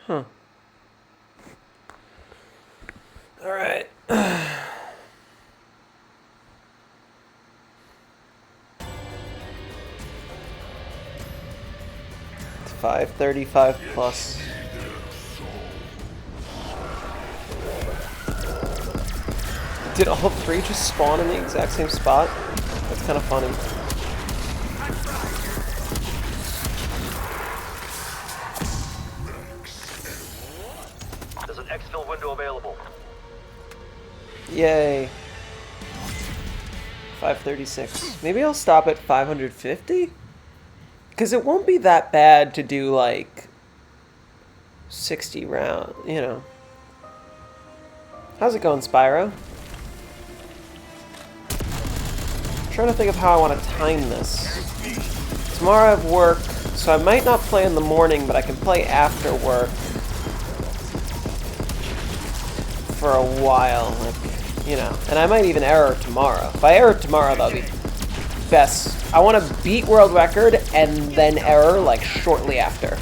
Huh. Alright. 535 plus. Did all three just spawn in the exact same spot? That's kind of funny. There's an exfil window available. Yay. 536. Maybe I'll stop at 550? Because it won't be that bad to do like 60 round, you know. How's it going, Spyro? I'm trying to think of how I want to time this. Tomorrow I have work, so I might not play in the morning, but I can play after work for a while, like, you know. And I might even error tomorrow. If I error tomorrow, that'll be best. I want to beat world record and then error like shortly after.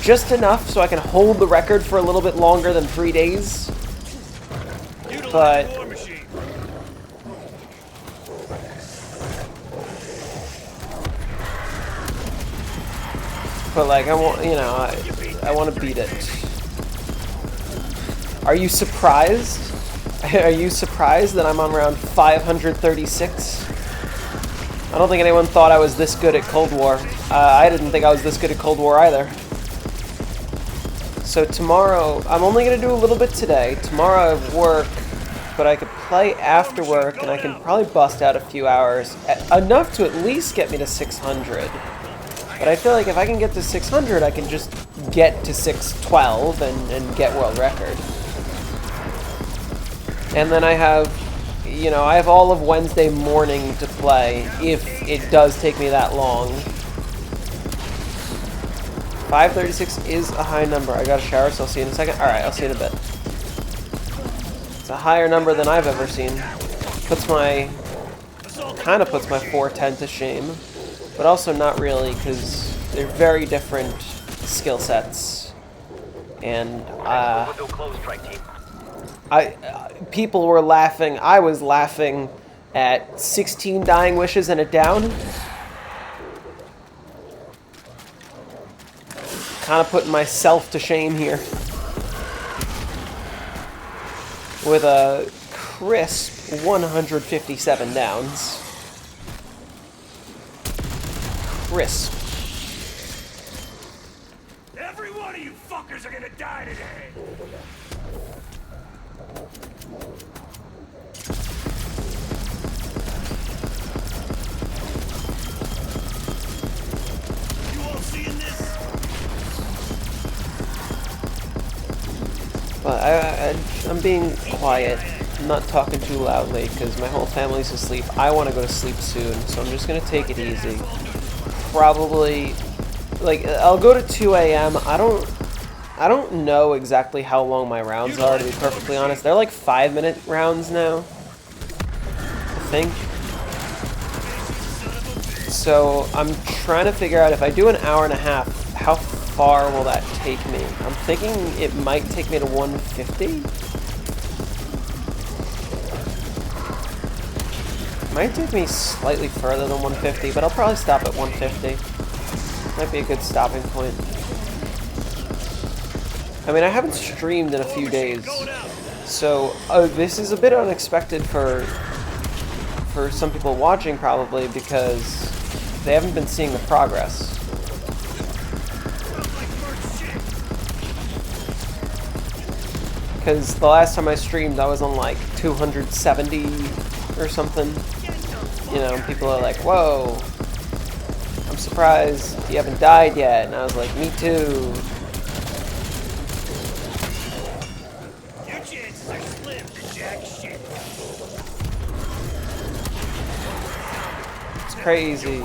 Just enough so I can hold the record for a little bit longer than 3 days. But like I want, you know, I want to beat it. Are you surprised? Are you surprised that I'm on round 536? I don't think anyone thought I was this good at Cold War. I didn't think I was this good at Cold War either. So tomorrow, I'm only going to do a little bit today. Tomorrow I have work, but I could play after work, and I can probably bust out a few hours. Enough to at least get me to 600. But I feel like if I can get to 600, I can just get to 612 and get world record. And then I have, you know, I have all of Wednesday morning to play, if it does take me that long. 536 is a high number. I got a shower, so I'll see you in a second. Alright, I'll see you in a bit. It's a higher number than I've ever seen. Kind of puts my 410 to shame. But also not really, because they're very different skill sets. And, people were laughing. I was laughing at 16 dying wishes and a down. Kind of putting myself to shame here. With a crisp 157 downs. Crisp. Every one of you fuckers are gonna die today! You all seeing this? But I'm being quiet. I'm not talking too loudly because my whole family's asleep. I want to go to sleep soon, so I'm just going to take it easy. Probably, like, I'll go to 2 a.m. I don't know exactly how long my rounds are, to be perfectly honest. They're like 5-minute rounds now, I think. So I'm trying to figure out if I do an hour and a half, how far will that take me? I'm thinking it might take me to 150. Might take me slightly further than 150, but I'll probably stop at 150. Might be a good stopping point. I mean, I haven't streamed in a few days, so this is a bit unexpected for some people watching, probably, because they haven't been seeing the progress. Because the last time I streamed, I was on like 270 or something. You know, people are like, whoa, I'm surprised you haven't died yet. And I was like, me too. Your chances are slim to jack shit. It's crazy.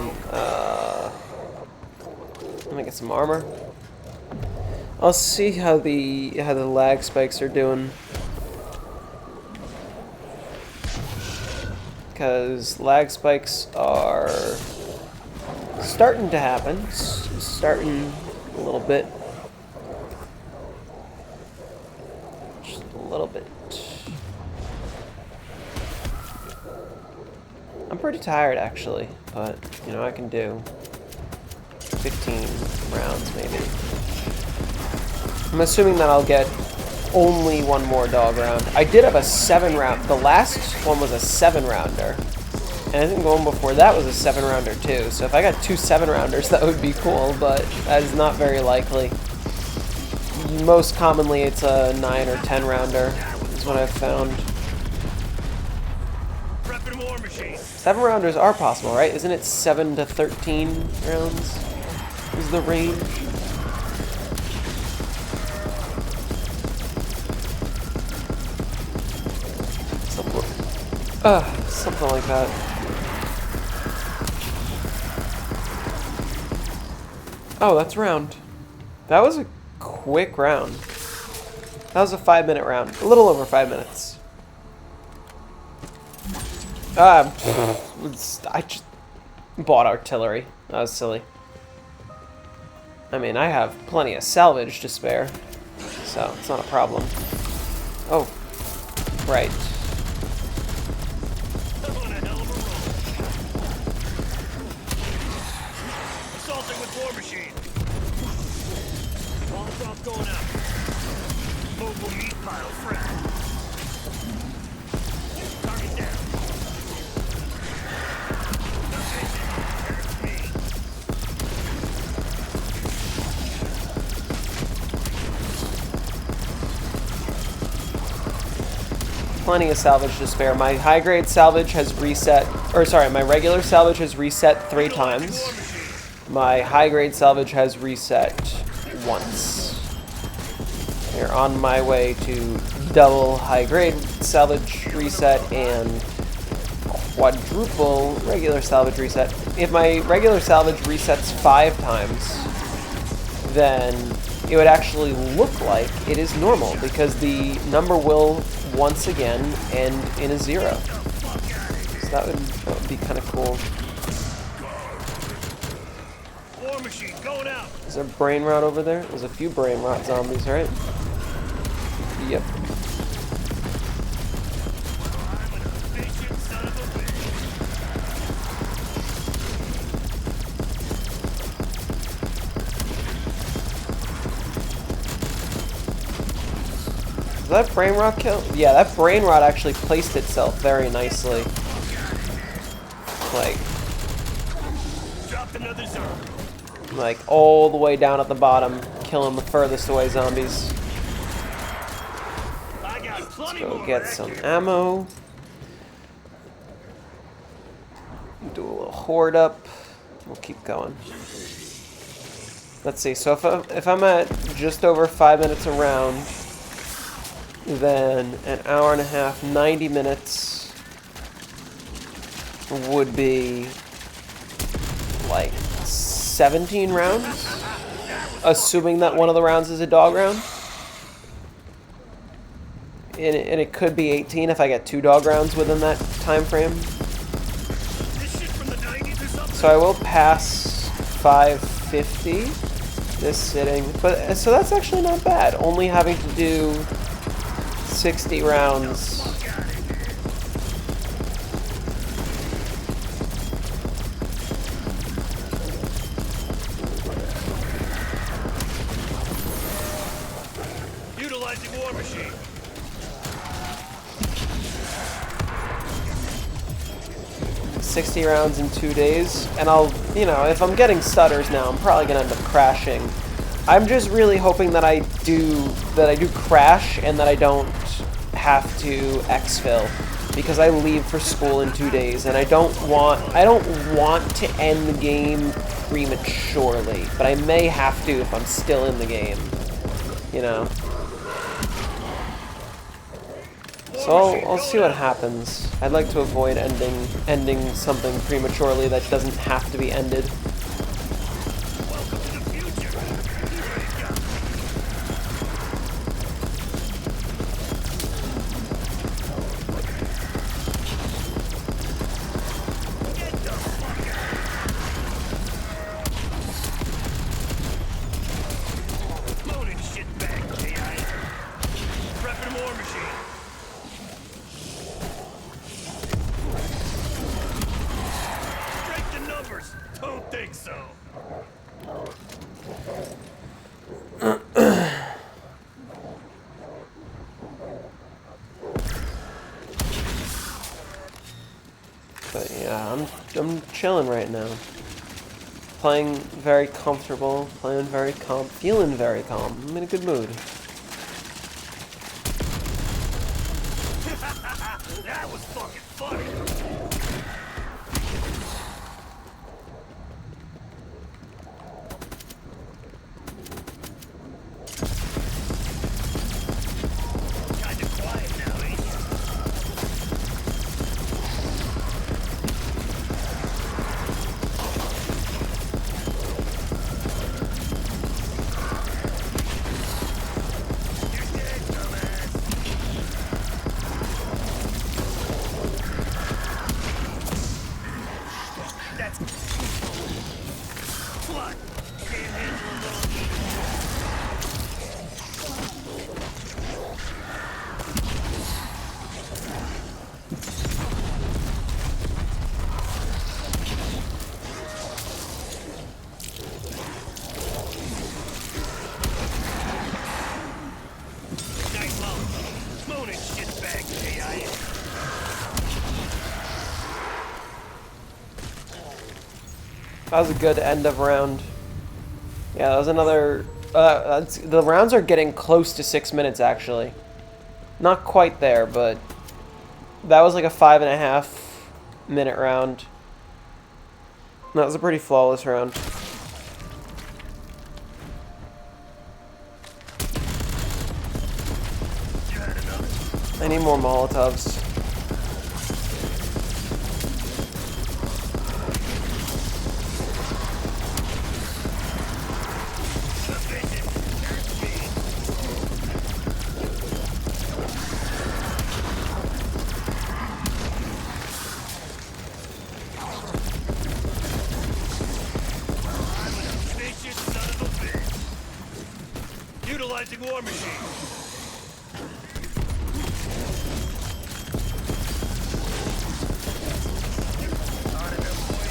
Let me get some armor. I'll see how the lag spikes are doing. Because lag spikes are starting to happen. Starting a little bit. tired actually, but you know I can do 15 rounds maybe. I'm assuming that I'll get only one more dog round. I did have a 7-round. The last one was a 7-rounder. And I think the one before that was a 7-rounder too. So if I got 2 7-rounders, that would be cool, but that is not very likely. Most commonly, it's a 9 or 10-rounder, is what I've found. Prepping war machine. 7-rounders are possible, right? Isn't it 7 to 13 rounds? Is the range? Something like that. Oh, that's round. That was a quick round. That was a 5-minute round. A little over 5 minutes. I just bought artillery. That was silly. I mean, I have plenty of salvage to spare, so it's not a problem. Oh, right. On a hell of a roll. Assaulting with war machine. Molotov going out. Mobile meat pile fragged. Target down. Plenty of salvage to spare. My high-grade salvage has reset, or sorry, my regular salvage has reset 3 times. My high-grade salvage has reset once. We're on my way to double high-grade salvage reset and quadruple regular salvage reset. If my regular salvage resets 5 times, then it would actually look like it is normal because the number will once again end in a 0. So that would be kind of cool. War machine going out. Is there brain rot over there? There's a few brain rot zombies, right? Yep. I'm an efficient son of a bitch. Does that brain rot kill? Yeah, that brain rot actually placed itself very nicely. Dropped another zombie. Like all the way down at the bottom, killing the furthest away zombies. I got plenty Go more get back some here. ammo. Do a little hoard up. We'll keep going. Let's see. So if I'm at just over 5 minutes a round, then an hour and a half, 90 minutes would be like 17 rounds, assuming that one of the rounds is a dog round. And it could be 18 if I get 2 dog rounds within that time frame. This shit from the 90s or something. So I will pass 550 this sitting, but so that's actually not bad. Only having to do 60 rounds. Utilizing war machine. 60 rounds in 2 days, and I'll, you know, if I'm getting stutters now, I'm probably gonna end up crashing. I'm just really hoping that I do crash and that I don't have to exfil, because I leave for school in 2 days, and I don't want to end the game prematurely, but I may have to if I'm still in the game, you know. So I'll see what happens. I'd like to avoid ending something prematurely that doesn't have to be ended. Welcome to the future. Get the fuck out. Loading shit back, AI. Prepping war machine. so. But yeah, I'm chilling right now. Playing very comfortable, playing very calm, feeling very calm. I'm in a good mood. That was fucking funny. Kinda quiet now, ain't you? You're dead, dumbass. That's what? Can't handle a little heat. Nice load. Mooning shitbag, AI. That was a good end of round. Yeah, that was another. The rounds are getting close to 6 minutes actually. Not quite there, but that was like a 5.5-minute round. That was a pretty flawless round. You had enough? I need more Molotovs. Sufficient. That's me. I'm an ambitious son of a bitch. Utilizing War Machine. On it, boy.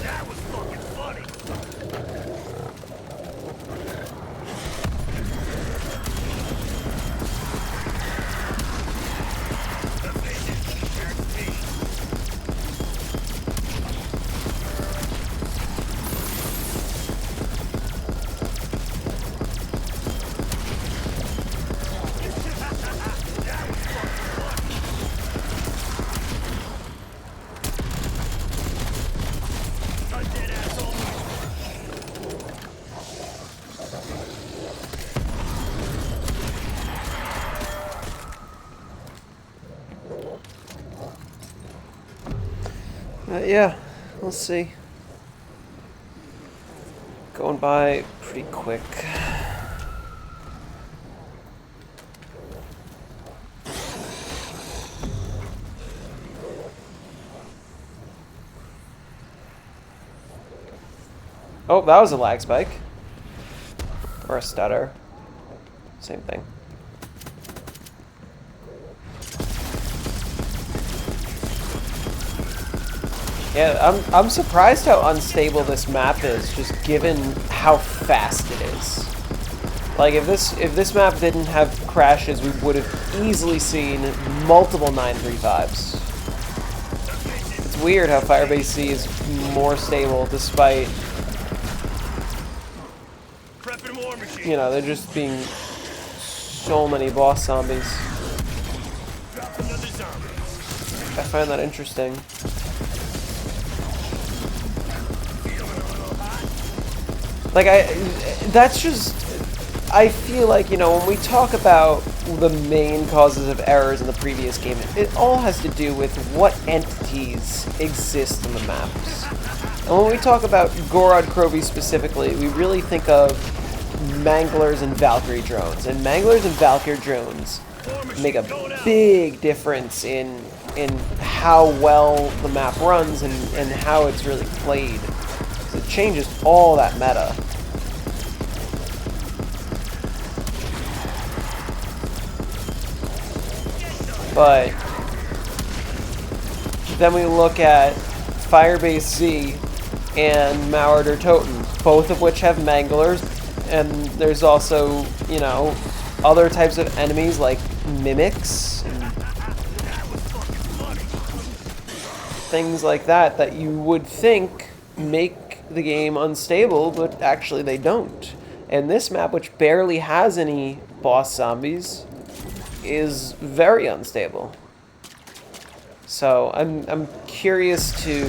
That was fucking funny. Sufficient. That's me. That was fucking funny. Undead asshole. Yeah, we'll see. Going by pretty quick. Oh, that was a lag spike. Or a stutter. Same thing. Yeah, I'm surprised how unstable this map is, just given how fast it is. Like if this map didn't have crashes, we would have easily seen multiple 935s. It's weird how Firebase C is more stable despite, Prepping War Machine. you know, there just being so many boss zombies. Drop another zombie. I find that interesting. Feeling a little hot. Like that's just, I feel like, you know, when we talk about the main causes of errors in the previous game, it all has to do with what entities exist in the maps. And when we talk about Gorod Krovi specifically, we really think of Manglers and Valkyrie drones. And Manglers and Valkyrie drones make a big difference in in how well the map runs and how it's really played. So it changes all that meta. But then we look at Firebase Z and Mauer der Toten, both of which have Manglers, and there's also, you know, other types of enemies like mimics and things like that that you would think make the game unstable, but actually they don't. And this map, which barely has any boss zombies, is very unstable. So I'm curious to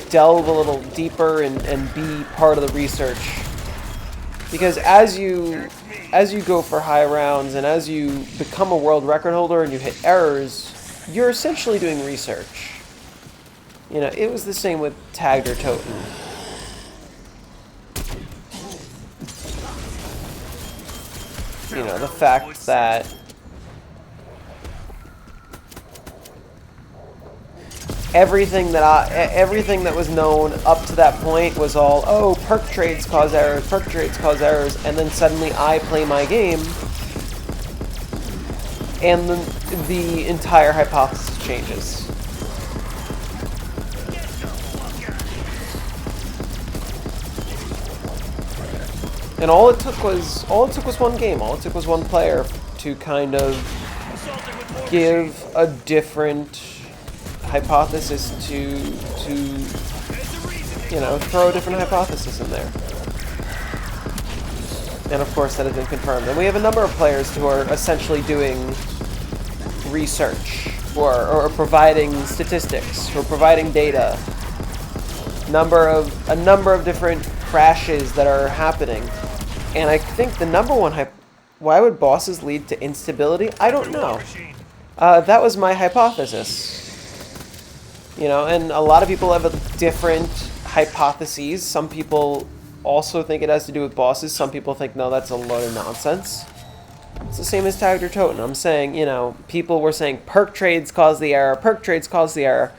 delve a little deeper and be part of the research, because as you go for high rounds and as you become a world record holder and you hit errors, you're essentially doing research. You know, it was the same with Tag der Toten. You know, the fact that everything that was known up to that point was all, oh, perk trades cause errors, and then suddenly I play my game, and the entire hypothesis changes. And all it took was one game. All it took was one player to kind of give a different hypothesis to you know, throw a different hypothesis in there. And of course that has been confirmed. And we have a number of players who are essentially doing research or providing statistics, who are providing data. A number of different crashes that are happening. And I think the number one why would bosses lead to instability? I don't know. That was my hypothesis. You know, and a lot of people have different hypotheses. Some people also think it has to do with bosses. Some people think, no, that's a load of nonsense. It's the same as Tag der Toten. I'm saying, you know, people were saying perk trades cause the error, perk trades cause the error.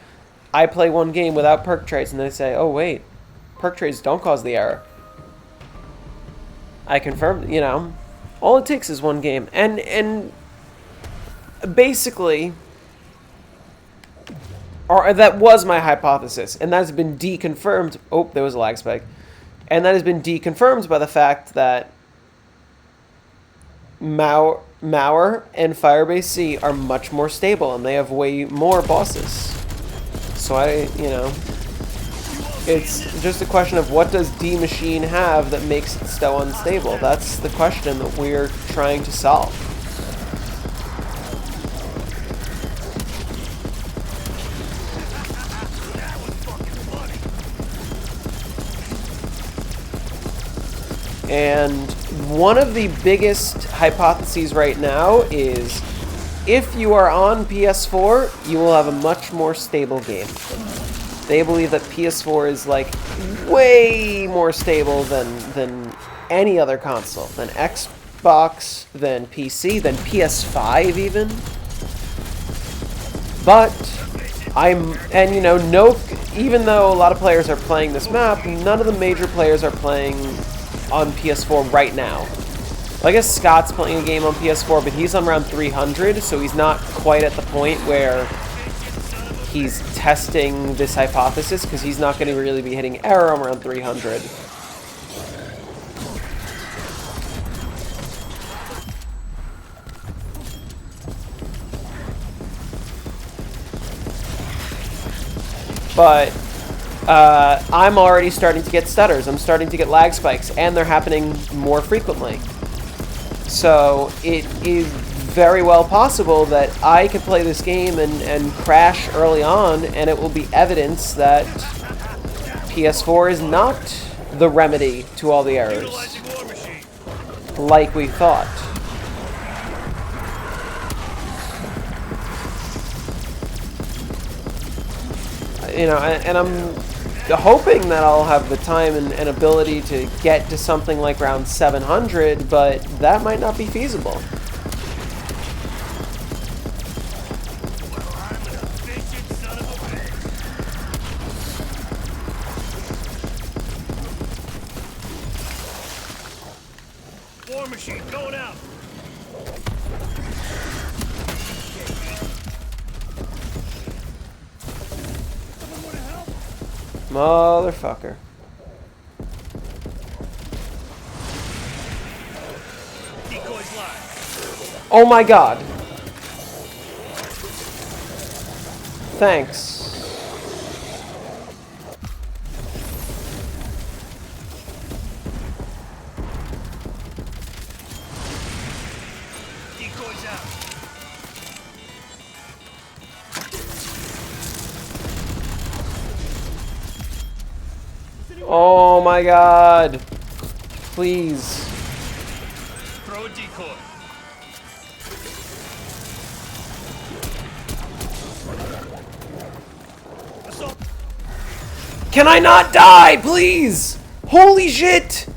I play one game without perk trades, and they say, oh, wait, perk trades don't cause the error. I confirmed, you know, all it takes is one game. And basically, or that was my hypothesis, and that has been deconfirmed. Oh, there was a lag spike. And that has been deconfirmed by the fact that Mauer and Firebase C are much more stable, and they have way more bosses. So you know, it's just a question of what does D Maschine have that makes it so unstable? That's the question that we're trying to solve. And one of the biggest hypotheses right now is if you are on PS4, you will have a much more stable game. They believe that PS4 is like way more stable than any other console, than Xbox, than PC, than PS5 even. But you know, even though a lot of players are playing this map, none of the major players are playing on PS4 right now. Well, I guess Scott's playing a game on PS4, but he's on around 300, so he's not quite at the point where he's testing this hypothesis, because he's not going to really be hitting error around 300. But I'm already starting to get stutters. I'm starting to get lag spikes, and they're happening more frequently. So it is very well possible that I could play this game and crash early on, and it will be evidence that PS4 is not the remedy to all the errors, like we thought. You know, and I'm hoping that I'll have the time and ability to get to something like round 700, but that might not be feasible. machine going out. Someone want to help? Motherfucker. Decoys live. Oh my god. Thanks. Decoys out. Oh my god. Please. Throw a decoy. Assault. Can I not die, please? Holy shit!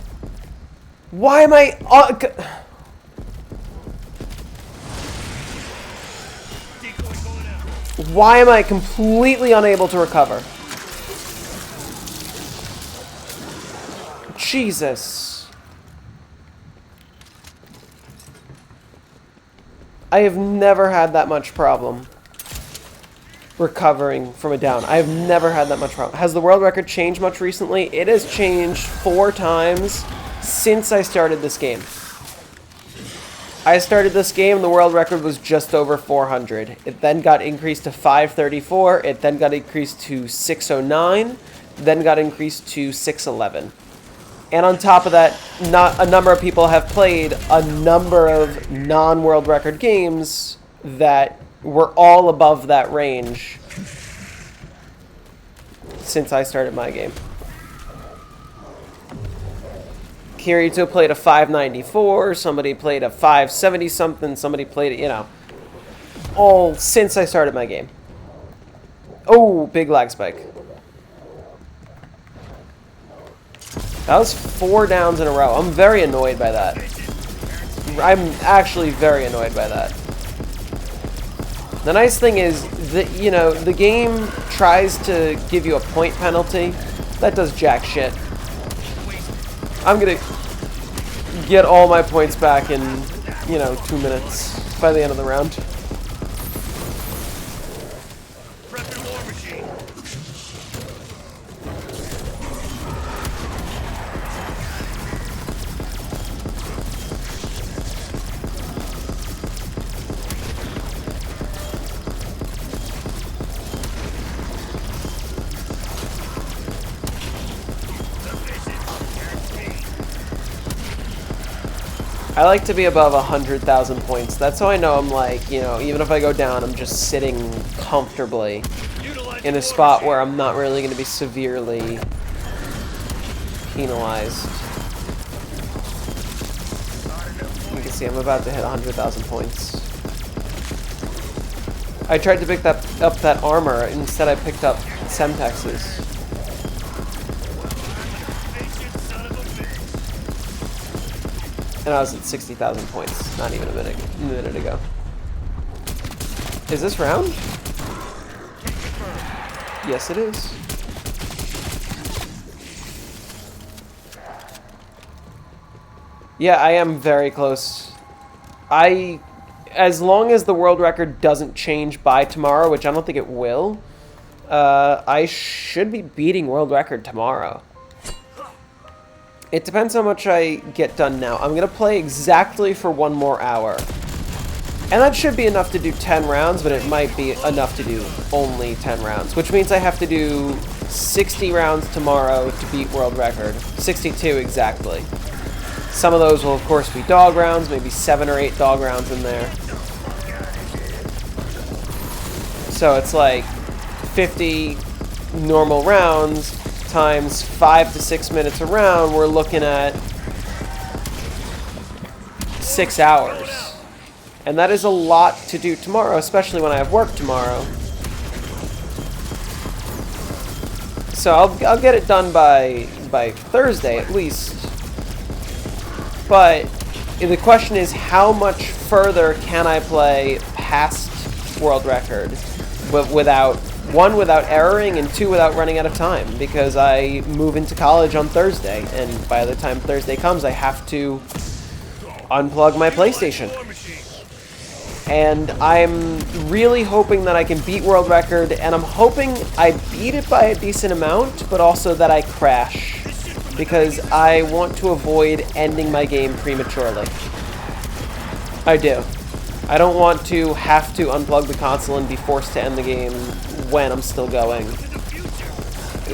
Why am I... Decoy going out. why am I completely unable to recover? Jesus. I have never had that much problem recovering from a down. I have never had that much problem. Has the world record changed much recently? It has changed 4 times since I started this game. I started this game, the world record was just over 400. It then got increased to 534. It then got increased to 609. Then got increased to 611. And on top of that, a number of people have played a number of non-world record games that were all above that range since I started my game. Kirito played a 594, somebody played a 570 something, somebody played it, you know, all since I started my game. Oh, big lag spike. That was 4 downs in a row. I'm very annoyed by that. I'm actually very annoyed by that. The nice thing is that, you know, the game tries to give you a point penalty. That does jack shit. I'm gonna get all my points back in, you know, 2 minutes by the end of the round. Prepping war machine. I like to be above 100,000 points. That's how I know I'm like, you know, even if I go down, I'm just sitting comfortably in a spot where I'm not really going to be severely penalized. You can see I'm about to hit 100,000 points. I tried to pick up that armor, instead I picked up Semtex's. And I was at 60,000 points, not even a minute ago. Is this round? Yes, it is. Yeah, I am very close. As long as the world record doesn't change by tomorrow, which I don't think it will, I should be beating world record tomorrow. It depends how much I get done now. I'm going to play exactly for 1 more hour. And that should be enough to do 10 rounds, but it might be enough to do only 10 rounds. Which means I have to do 60 rounds tomorrow to beat world record. 62 exactly. Some of those will, of course, be dog rounds. Maybe 7 or 8 dog rounds in there. So it's like 50 normal rounds times 5 to 6 minutes a round, we're looking at 6 hours. And that is a lot to do tomorrow, especially when I have work tomorrow. So I'll get it done by Thursday at least. But the question is, how much further can I play past world record without, 1, without erroring, and 2, without running out of time, because I move into college on Thursday, and by the time Thursday comes, I have to unplug my PlayStation. War machine. And I'm really hoping that I can beat world record, and I'm hoping I beat it by a decent amount, but also that I crash, because I want to avoid ending my game prematurely. I do. I don't want to have to unplug the console and be forced to end the game when I'm still going.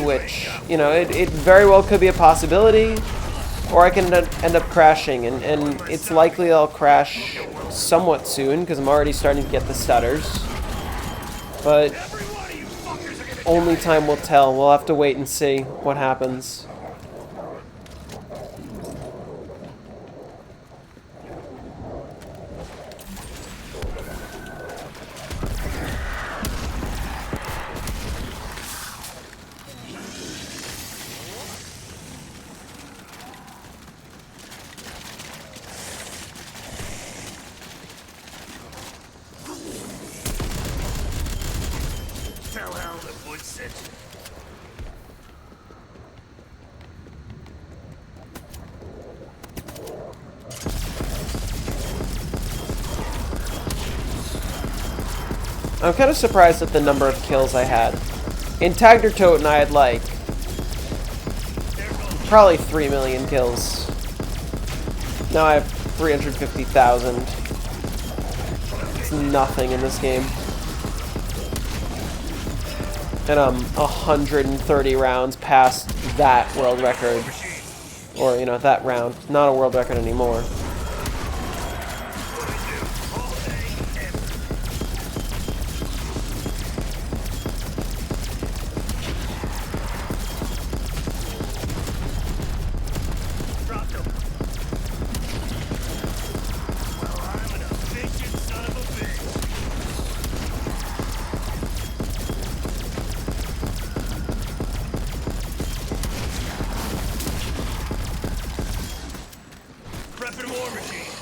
Which, you know, it very well could be a possibility, or I can end up crashing, and it's likely I'll crash somewhat soon, because I'm already starting to get the stutters. But only time will tell. We'll have to wait and see what happens. Tell how the wood sits. I'm kind of surprised at the number of kills I had. In Tagder Toten, I had like probably 3 million kills. Now I have 350,000. It's nothing in this game. And I'm 130 rounds past that world record. Or, you know, that round. Not a world record anymore. Prepping war machine.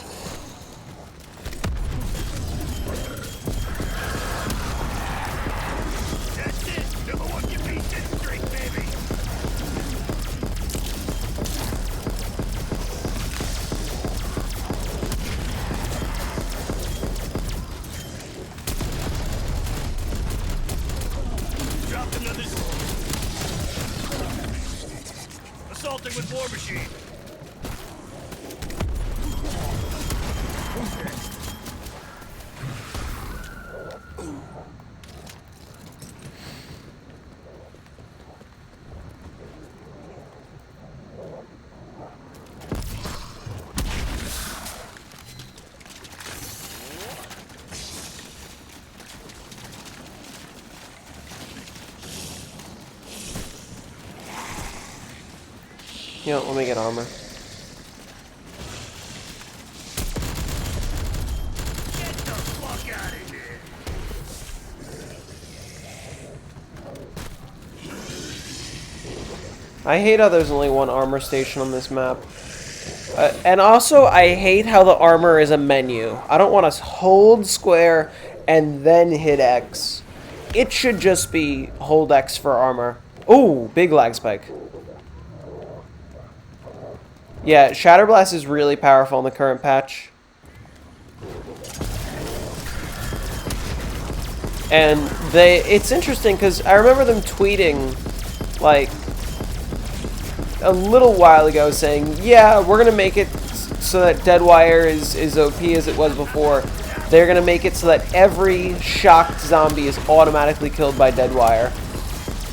That's it. No one can beat this drink, baby. Dropped another. Assaulting with war machine. You know, let me get armor. Get the fuck out of here. I hate how there's only one armor station on this map. And also, I hate how the armor is a menu. I don't want to hold square and then hit X. It should just be hold X for armor. Ooh, big lag spike. Yeah, Shatterblast is really powerful in the current patch. And it's interesting because I remember them tweeting, like, a little while ago saying, yeah, we're going to make it so that Deadwire is OP as it was before. They're going to make it so that every shocked zombie is automatically killed by Deadwire.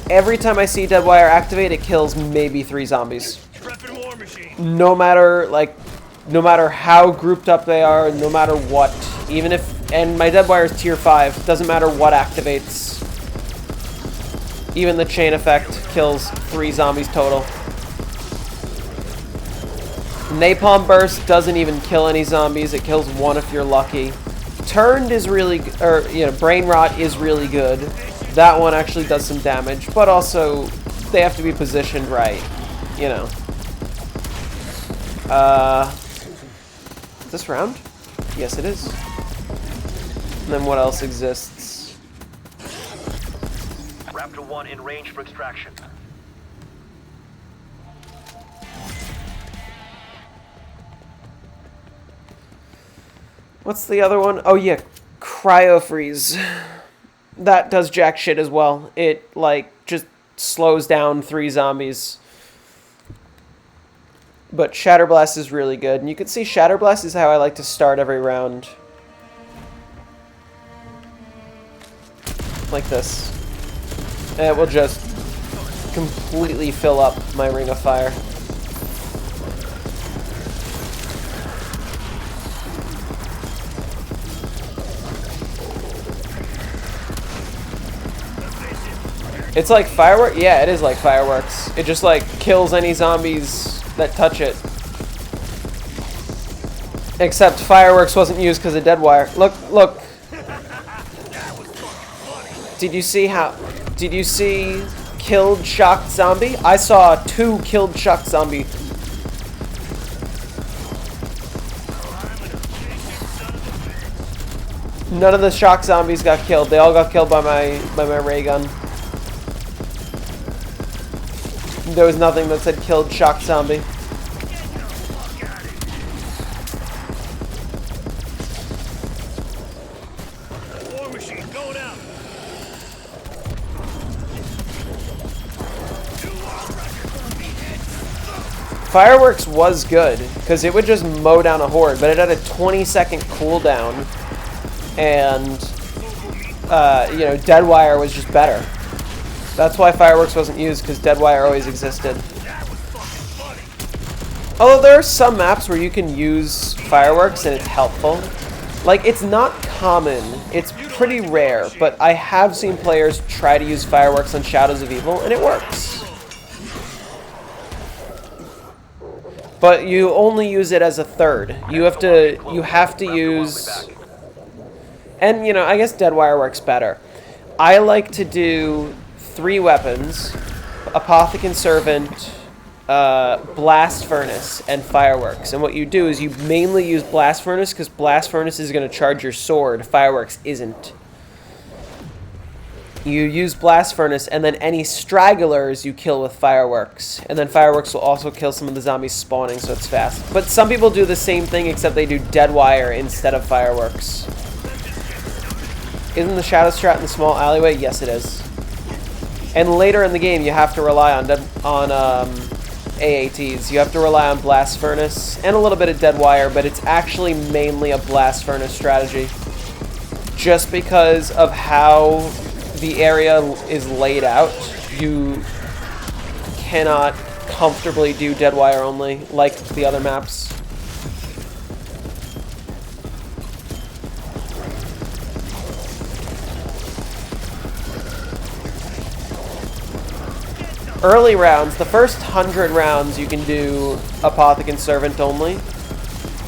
Every time I see Deadwire activate, it kills maybe 3 zombies. Prepping war machine. No matter how grouped up they are, no matter what. Even if, and my Deadwire is tier 5, doesn't matter what activates. Even the chain effect kills 3 zombies total. Napalm Burst doesn't even kill any zombies, it kills 1 if you're lucky. Turned is really, or, you know, Brain Rot is really good. That one actually does some damage, but also they have to be positioned right, you know. Is this round? Yes, it is. And then what else exists? Raptor 1 in range for extraction. What's the other one? Oh yeah, cryo freeze. That does jack shit as well. It like just slows down 3 zombies. But Shatterblast is really good. And you can see Shatterblast is how I like to start every round. Like this. And it will just completely fill up my ring of fire. It's like fireworks? Yeah, it is like fireworks. It just like kills any zombies that touch it. Except fireworks wasn't used because of dead wire. Look, look. Did you see killed shocked zombie? I saw 2 killed shocked zombie. None of the shock zombies got killed. They all got killed by my ray gun. There was nothing that said killed shock zombie. War machine going out. Fireworks was good because it would just mow down a horde, but it had a 20-second cooldown, and you know, Deadwire was just better. That's why fireworks wasn't used, because Deadwire always existed. Although there are some maps where you can use fireworks and it's helpful. Like, it's not common, it's pretty rare, but I have seen players try to use fireworks on Shadows of Evil, and it works. But you only use it as a third. You have to use... And, you know, I guess Deadwire works better. I like to do 3 weapons: Apothecant Servant, Blast Furnace, and Fireworks. And what you do is you mainly use Blast Furnace because Blast Furnace is going to charge your sword. Fireworks isn't. You use Blast Furnace, and then any stragglers you kill with Fireworks. And then Fireworks will also kill some of the zombies spawning, so it's fast. But some people do the same thing, except they do Deadwire instead of Fireworks. Isn't the Shadow Strat in the small alleyway? Yes, it is. And later in the game, you have to rely on AATs. You have to rely on Blast Furnace and a little bit of Deadwire, but it's actually mainly a Blast Furnace strategy. Just because of how the area is laid out, you cannot comfortably do Deadwire only like the other maps. Early rounds, the first 100 rounds you can do Apothecant Servant only.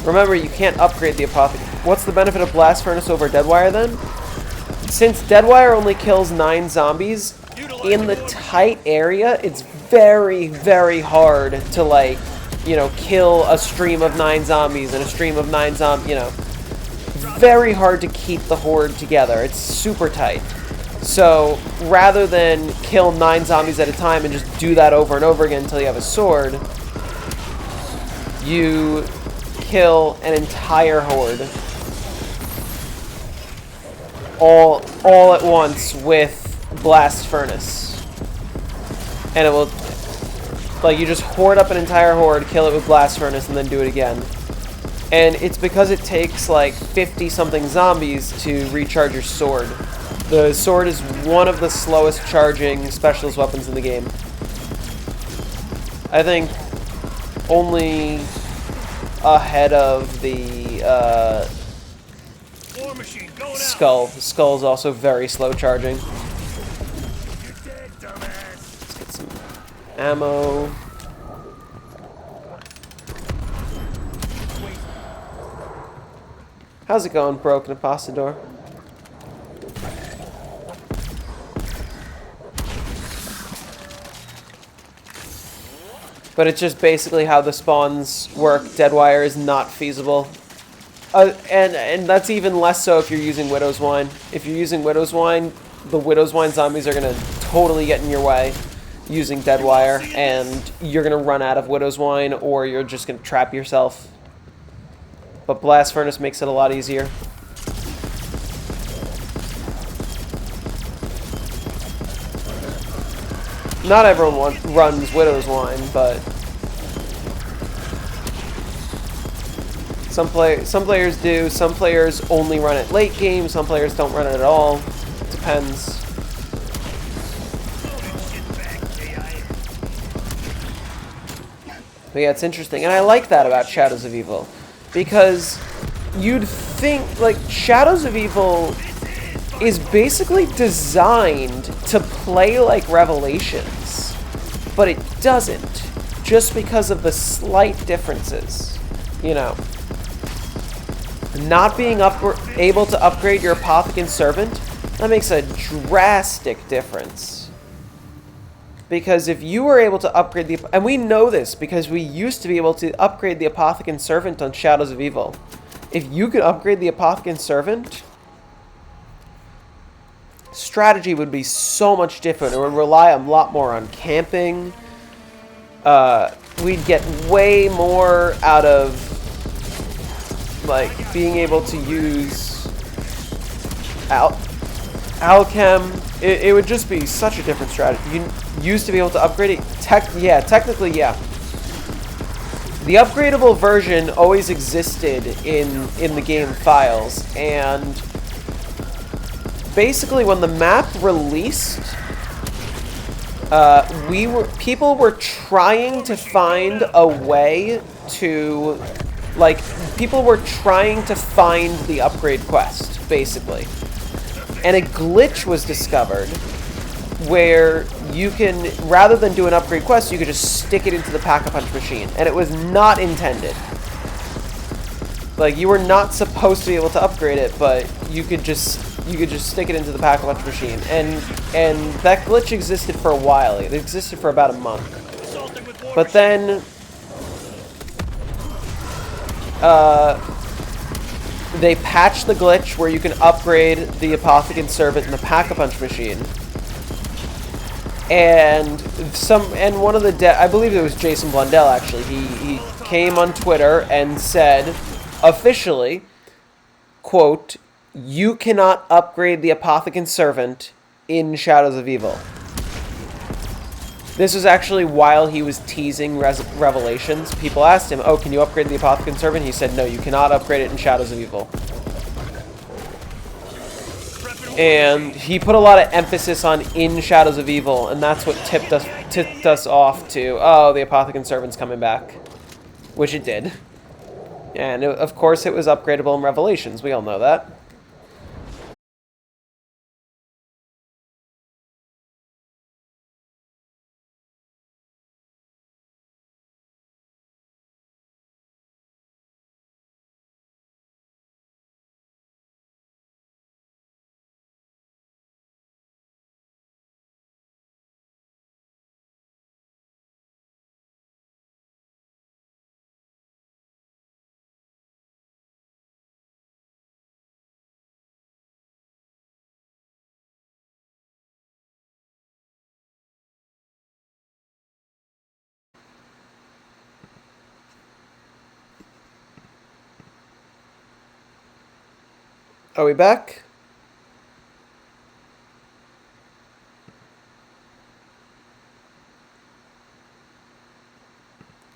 Remember, you can't upgrade the Apothecant. What's the benefit of Blast Furnace over Deadwire then? Since Deadwire only kills 9 zombies, in the tight area, it's very, very hard to, like, you know, kill a stream of 9 zombies and a stream of 9 zombies, you know. Very hard to keep the horde together. It's super tight. So, rather than kill 9 zombies at a time and just do that over and over again until you have a sword, you kill an entire horde all at once with Blast Furnace. And it will, like, you just horde up an entire horde, kill it with Blast Furnace, and then do it again. And it's because it takes, like, 50-something zombies to recharge your sword. The sword is one of the slowest charging specialist weapons in the game. I think only ahead of the War machine going skull. The skull is also very slow charging. You're dead, dumbass. Let's get some ammo. How's it going, Broken Apostador? But it's just basically how the spawns work. Deadwire is not feasible. And that's even less so if you're using Widow's Wine. If you're using Widow's Wine, the Widow's Wine zombies are going to totally get in your way using Deadwire, and you're going to run out of Widow's Wine, or you're just going to trap yourself. but Blast Furnace makes it a lot easier. Not everyone runs Widow's Wine, but some players do. Some players only run it late game. Some players don't run it at all. Depends. But yeah, it's interesting, and I like that about Shadows of Evil, because you'd think, like, Shadows of Evil is basically designed to play like Revelations, but it doesn't, just because of the slight differences, you know. Not being able to upgrade your Apothecant Servant, that makes a drastic difference. Because if you were able to upgrade the... And we know this because we used to be able to upgrade the Apothecant Servant on Shadows of Evil. If you could upgrade the Apothecant Servant, strategy would be so much different. It would rely a lot more on camping. We'd get way more out of, like, being able to use Alchem. It would just be such a different strategy. You used to be able to upgrade it. Technically, yeah. The upgradable version always existed in the game files, and basically when the map released, people were trying to find a way to, like, people were trying to find the upgrade quest, basically. And a glitch was discovered where you can, rather than do an upgrade quest, you could just stick it into the Pack-a-Punch machine. And it was not intended. Like, you were not supposed to be able to upgrade it, but you could just stick it into the Pack-a-Punch machine. And that glitch existed for a while. It existed for about a month. But then they patched the glitch where you can upgrade the Apothecant Servant in the Pack-a-Punch machine. And one of the I believe it was Jason Blundell, actually. He came on Twitter and said, officially, quote, "You cannot upgrade the Apothecant Servant in Shadows of Evil." This was actually while he was teasing Revelations. People asked him, "Oh, can you upgrade the Apothecant Servant?" He said, "No, you cannot upgrade it in Shadows of Evil." And he put a lot of emphasis on in Shadows of Evil, and that's what tipped us off to, oh, the Apothecant Servant's coming back. Which it did. And of course it was upgradable in Revelations, we all know that. Are we back?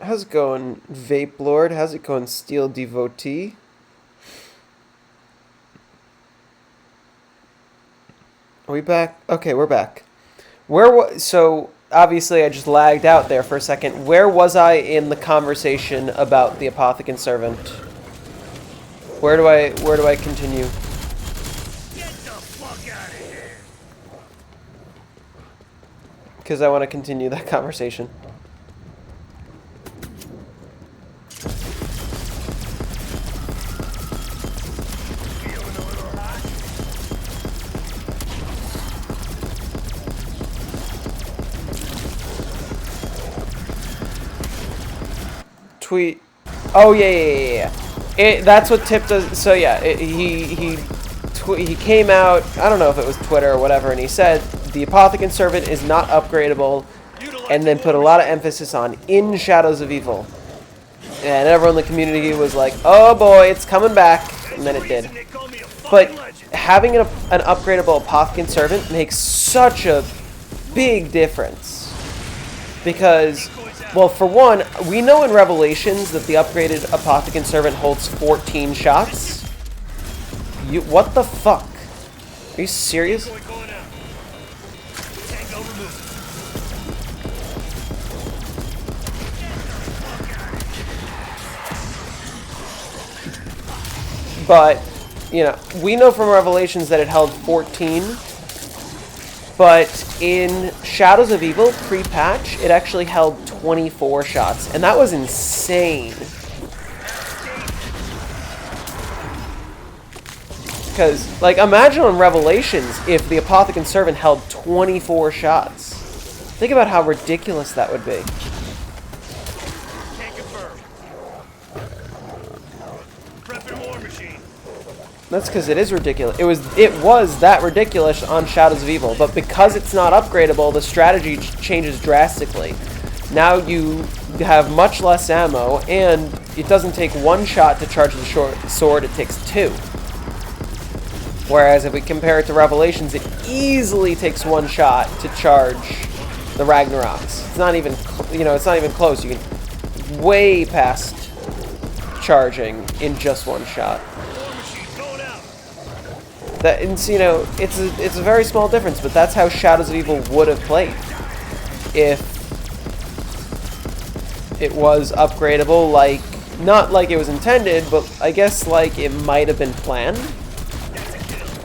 How's it going, Vape Lord? How's it going, Steel Devotee? Are we back? Okay, we're back. So obviously I just lagged out there for a second. Where was I in the conversation about the Apothecant Servant? Where do I continue? Get the fuck out of here! Because I want to continue that conversation. Feeling a little hot? Tweet. Oh yeah. That's what tipped us. So yeah, he came out. I don't know if it was Twitter or whatever, and he said the Apothecant Servant is not upgradable, and then put a lot of emphasis on in Shadows of Evil. And everyone in the community was like, oh boy, it's coming back. And then it did. But having an upgradable Apothicon Servant makes such a big difference. Because, well, for one, we know in Revelations that the upgraded Apothicon Servant holds 14 shots. What the fuck? Are you serious? But, you know, we know from Revelations that it held 14. But in Shadows of Evil, pre-patch, it actually held 24 shots. And that was insane. Because, like, imagine on Revelations if the Apothicon Servant held 24 shots. Think about how ridiculous that would be. That's because it is ridiculous. It was that ridiculous on Shadows of Evil, but because it's not upgradable, the strategy changes drastically. Now you have much less ammo, and it doesn't take one shot to charge the short sword, it takes 2. Whereas if we compare it to Revelations, it easily takes 1 shot to charge the Ragnaroks. It's not even, it's not even close. You can way past charging in just 1 shot. That, and, it's a very small difference, but that's how Shadows of Evil would have played if it was upgradable, like, not like it was intended, but I guess like it might have been planned.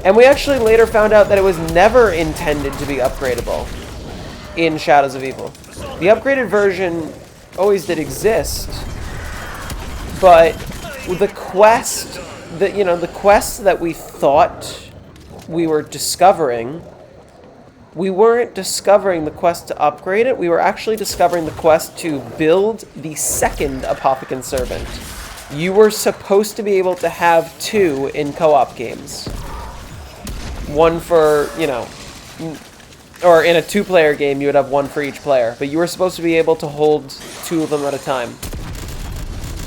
And we actually later found out that it was never intended to be upgradable in Shadows of Evil. The upgraded version always did exist, but the quest, the quests that we thought we were discovering, we weren't discovering the quest to upgrade it, we were actually discovering the quest to build the second Apothicon Servant. You were supposed to be able to have 2 in co-op games. One for, or in a 2-player game you would have 1 for each player, but you were supposed to be able to hold 2 of them at a time.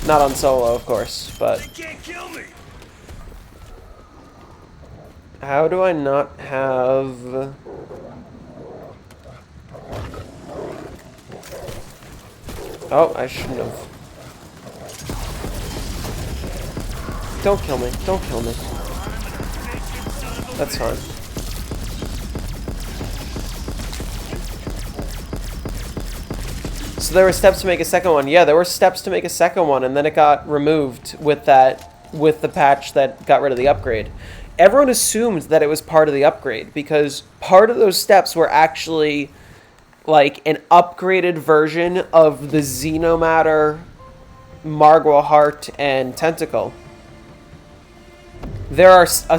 Not on solo, of course, but... They can't kill me. How do I not have... Oh, I shouldn't have. Don't kill me. Don't kill me. That's fine. So there were steps to make a second one. Yeah, there were steps to make a second one, and then it got removed with the patch that got rid of the upgrade. Everyone assumed that it was part of the upgrade because part of those steps were actually like an upgraded version of the Xenomatter, Margwa Heart, and Tentacle. There's a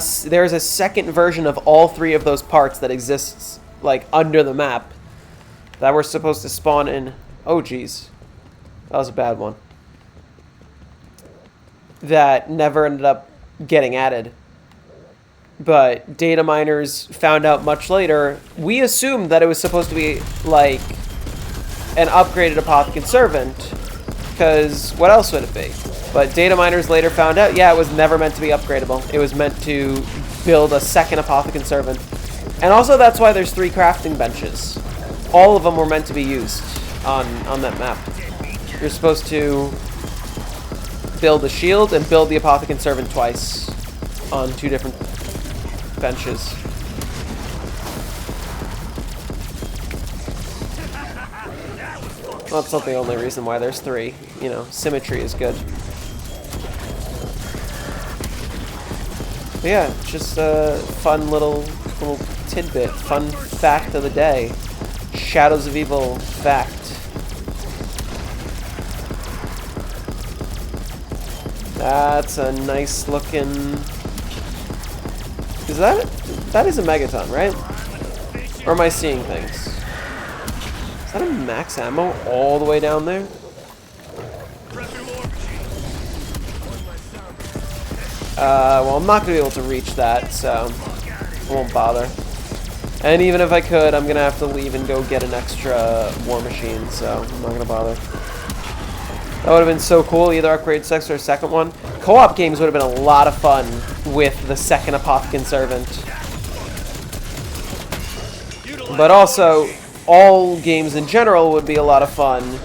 second version of all 3 of those parts that exists like under the map that were supposed to spawn in. Oh geez, that was a bad one. That never ended up getting added. But data miners found out much later. We assumed that it was supposed to be like an upgraded Apothicon Servant, because what else would it be? But data miners later found out, yeah, it was never meant to be upgradable. It was meant to build a second Apothicon Servant. And also that's why there's 3 crafting benches. All of them were meant to be used on that map. You're supposed to build a shield and build the Apothicon Servant twice on 2 different benches. Well, that's not the only reason why there's 3. Symmetry is good. But yeah, just a fun little tidbit, fun fact of the day. Shadows of Evil fact. That's a nice looking... That is a Megaton, right? Or am I seeing things? Is that a max ammo all the way down there? Well, I'm not going to be able to reach that, so I won't bother. And even if I could, I'm going to have to leave and go get an extra war machine, so I'm not going to bother. That would have been so cool, either upgrade 6 or a second one. Co-op games would have been a lot of fun with the second Apothicon Servant. But also, all games in general would be a lot of fun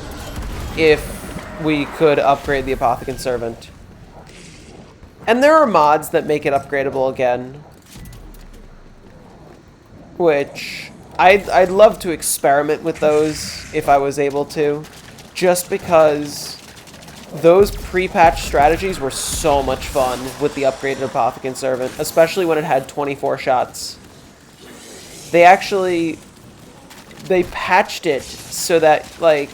if we could upgrade the Apothicon Servant. And there are mods that make it upgradable again, which I'd love to experiment with those if I was able to, just because those pre-patch strategies were so much fun with the upgraded Apothicon Servant, especially when it had 24 shots. They patched it so that, like,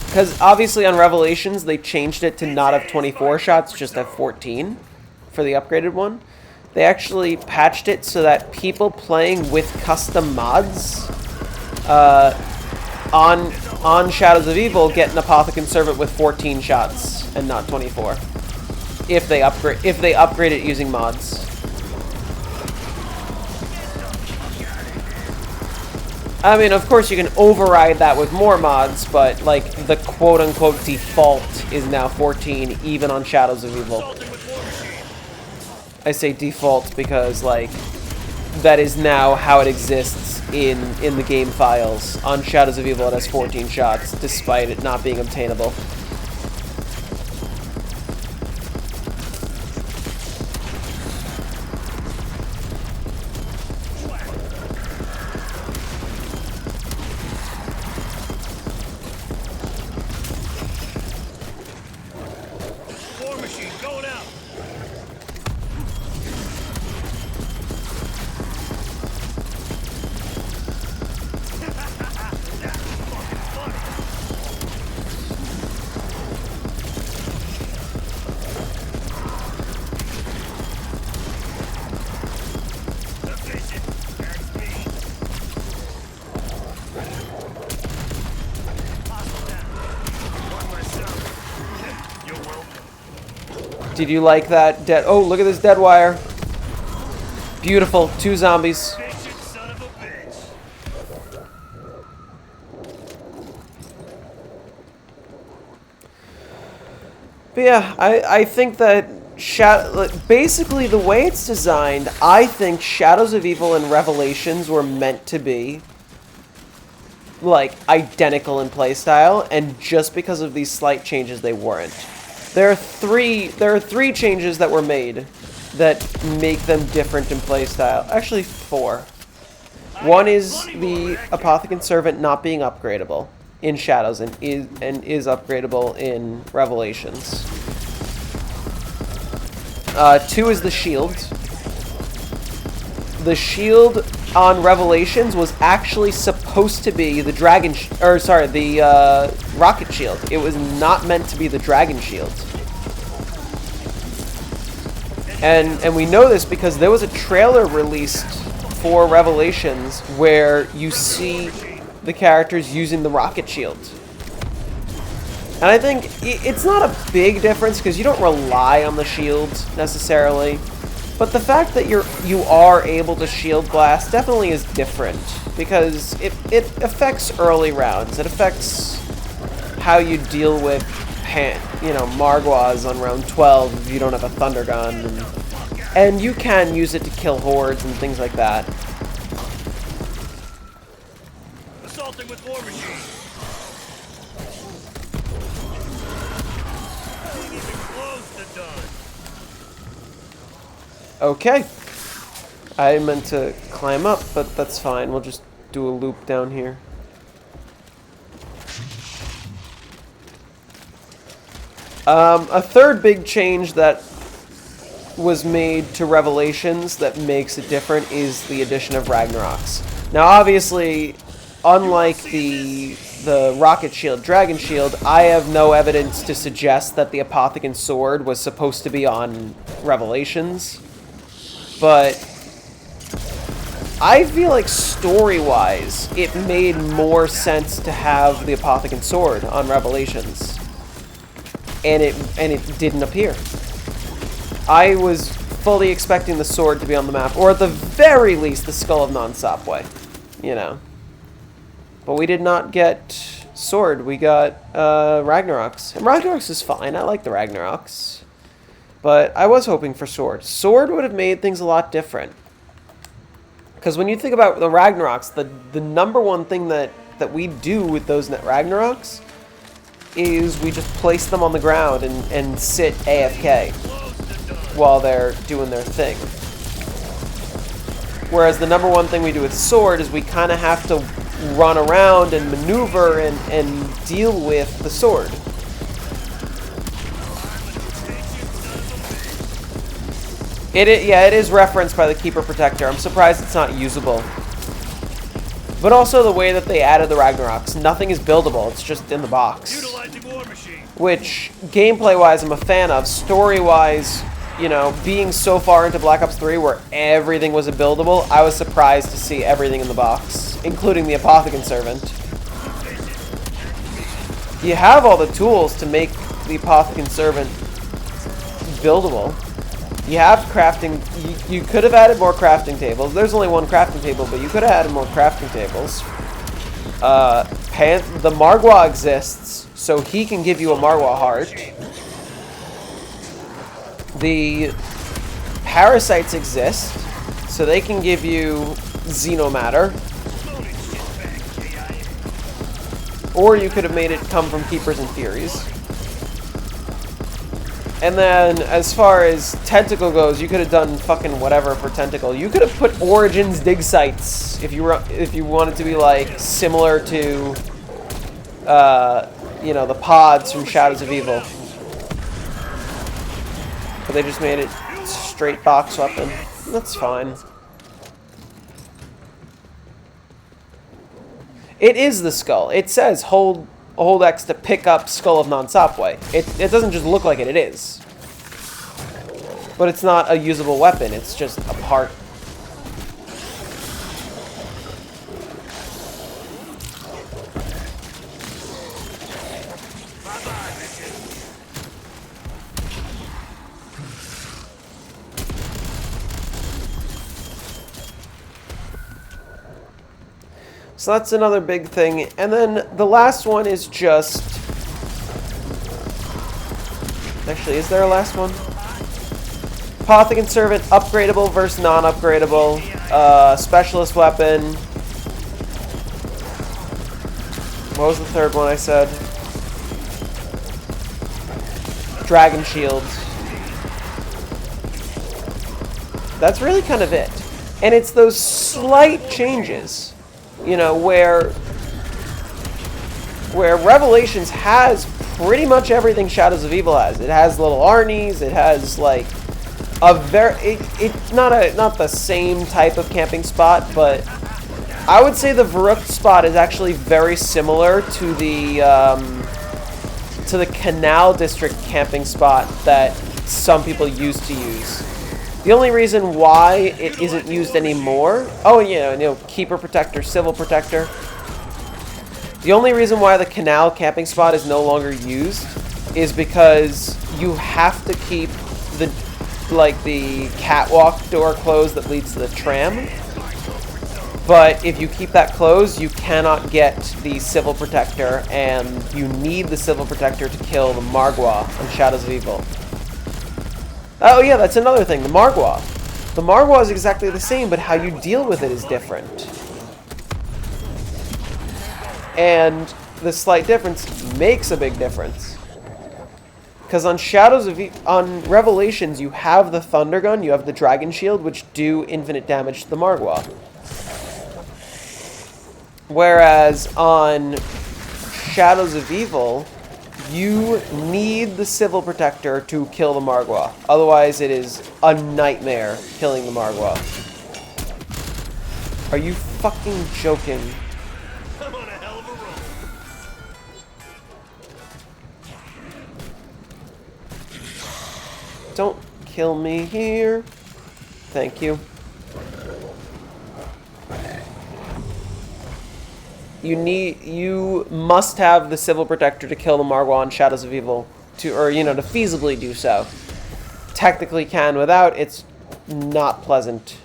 because obviously on Revelations they changed it to not have 24 shots, just have 14 for the upgraded one. They actually patched it so that people playing with custom mods on Shadows of Evil get an Apothicon Servant with 14 shots and not 24. If they upgrade it using mods. I mean, of course you can override that with more mods, but like the quote-unquote default is now 14 even on Shadows of Evil. I say default because, like, that is now how it exists in the game files. On Shadows of Evil, it has 14 shots, despite it not being obtainable. War machine going out. Did you like that dead? Oh, look at this dead wire. Beautiful. 2 zombies. Son of a bitch. But yeah, I think that basically the way it's designed, I think Shadows of Evil and Revelations were meant to be like identical in playstyle, and just because of these slight changes they weren't. There are three changes that were made that make them different in playstyle. Actually 4. One is the Apothicon Servant not being upgradable in Shadows and is upgradable in Revelations. 2 is the shield. The shield on Revelations was actually supposed to be the rocket shield. It was not meant to be the dragon shield. And we know this because there was a trailer released for Revelations where you see the characters using the rocket shield. And I think it's not a big difference because you don't rely on the shield necessarily. But the fact that you are able to shield blast definitely is different because it affects early rounds. It affects how you deal with Margwas on round 12 if you don't have a thunder gun, and you can use it to kill hordes and things like that. Assaulting with war machine. Ain't even close to done. Okay. I meant to climb up, but that's fine. We'll just do a loop down here. A third big change that was made to Revelations that makes it different is the addition of Ragnaroks. Now, obviously, unlike the Rocket Shield, Dragon Shield, I have no evidence to suggest that the Apothicon Sword was supposed to be on Revelations. But I feel like story-wise, it made more sense to have the Apothicon Sword on Revelations. And it didn't appear. I was fully expecting the sword to be on the map, or at the very least, the Skull of Non-Sopway, you know. But we did not get Sword, we got Ragnarok's. And Ragnarok's is fine. I like the Ragnarok's. But I was hoping for Sword. Sword would have made things a lot different. Because when you think about the Ragnarok's, the number one thing that we do with those Ragnarok's is we just place them on the ground and sit AFK while they're doing their thing. Whereas the number one thing we do with Sword is we kind of have to run around and maneuver and deal with the sword. It is referenced by the Keeper Protector. I'm surprised it's not usable. But also the way that they added the Ragnarok's. Nothing is buildable. It's just in the box. Utilizing War Machine. Which, gameplay-wise, I'm a fan of. Story-wise, you know, being so far into Black Ops 3 where everything was a buildable, I was surprised to see everything in the box, including the Apothecon Servant. You have all the tools to make the Apothecon Servant buildable. You have crafting. You could have added more crafting tables. There's only one crafting table, but you could have added more crafting tables. The Margwa exists, so he can give you a Margwa heart. The Parasites exist, so they can give you Xenomatter. Or you could have made it come from Keepers and Furies. And then, as far as Tentacle goes, you could have done fucking whatever for Tentacle. You could have put Origins dig sites if you wanted to be like similar to, you know, the pods from Shadows of Evil. But they just made it straight box weapon. That's fine. It is the skull. It says hold X to pick up Skull of Non-Sopway. It doesn't just look like it, it is. But it's not a usable weapon, it's just a part. So that's another big thing. And then the last one is just... Actually, is there a last one? Apothecon Servant, upgradable versus non-upgradable. Specialist weapon. What was the third one I said? Dragon Shield. That's really kind of it. And it's those slight changes. You know, where Revelations has pretty much everything Shadows of Evil has. It has little Arnies, it has like a it's not the same type of camping spot, but I would say the Varuk spot is actually very similar to the Canal District camping spot that some people used to use. The only reason why it isn't used anymore... Oh, yeah, you know, Keeper Protector, Civil Protector. The only reason why the Canal camping spot is no longer used is because you have to keep the catwalk door closed that leads to the tram. But if you keep that closed, you cannot get the Civil Protector, and you need the Civil Protector to kill the Margwa on Shadows of Evil. Oh yeah, that's another thing, the Margwa. The Margwa is exactly the same, but how you deal with it is different. And the slight difference makes a big difference. Because on on Revelations, you have the Thunder Gun, you have the Dragon Shield, which do infinite damage to the Margwa. Whereas on Shadows of Evil, you need the Civil Protector to kill the Margwa. Otherwise, it is a nightmare killing the Margwa. Are you fucking joking? I'm on a hell of a roll. Don't kill me here. Thank you. You must have the Civil Protector to kill the Margwa on Shadows of Evil to feasibly do so. Technically can without, it's not pleasant.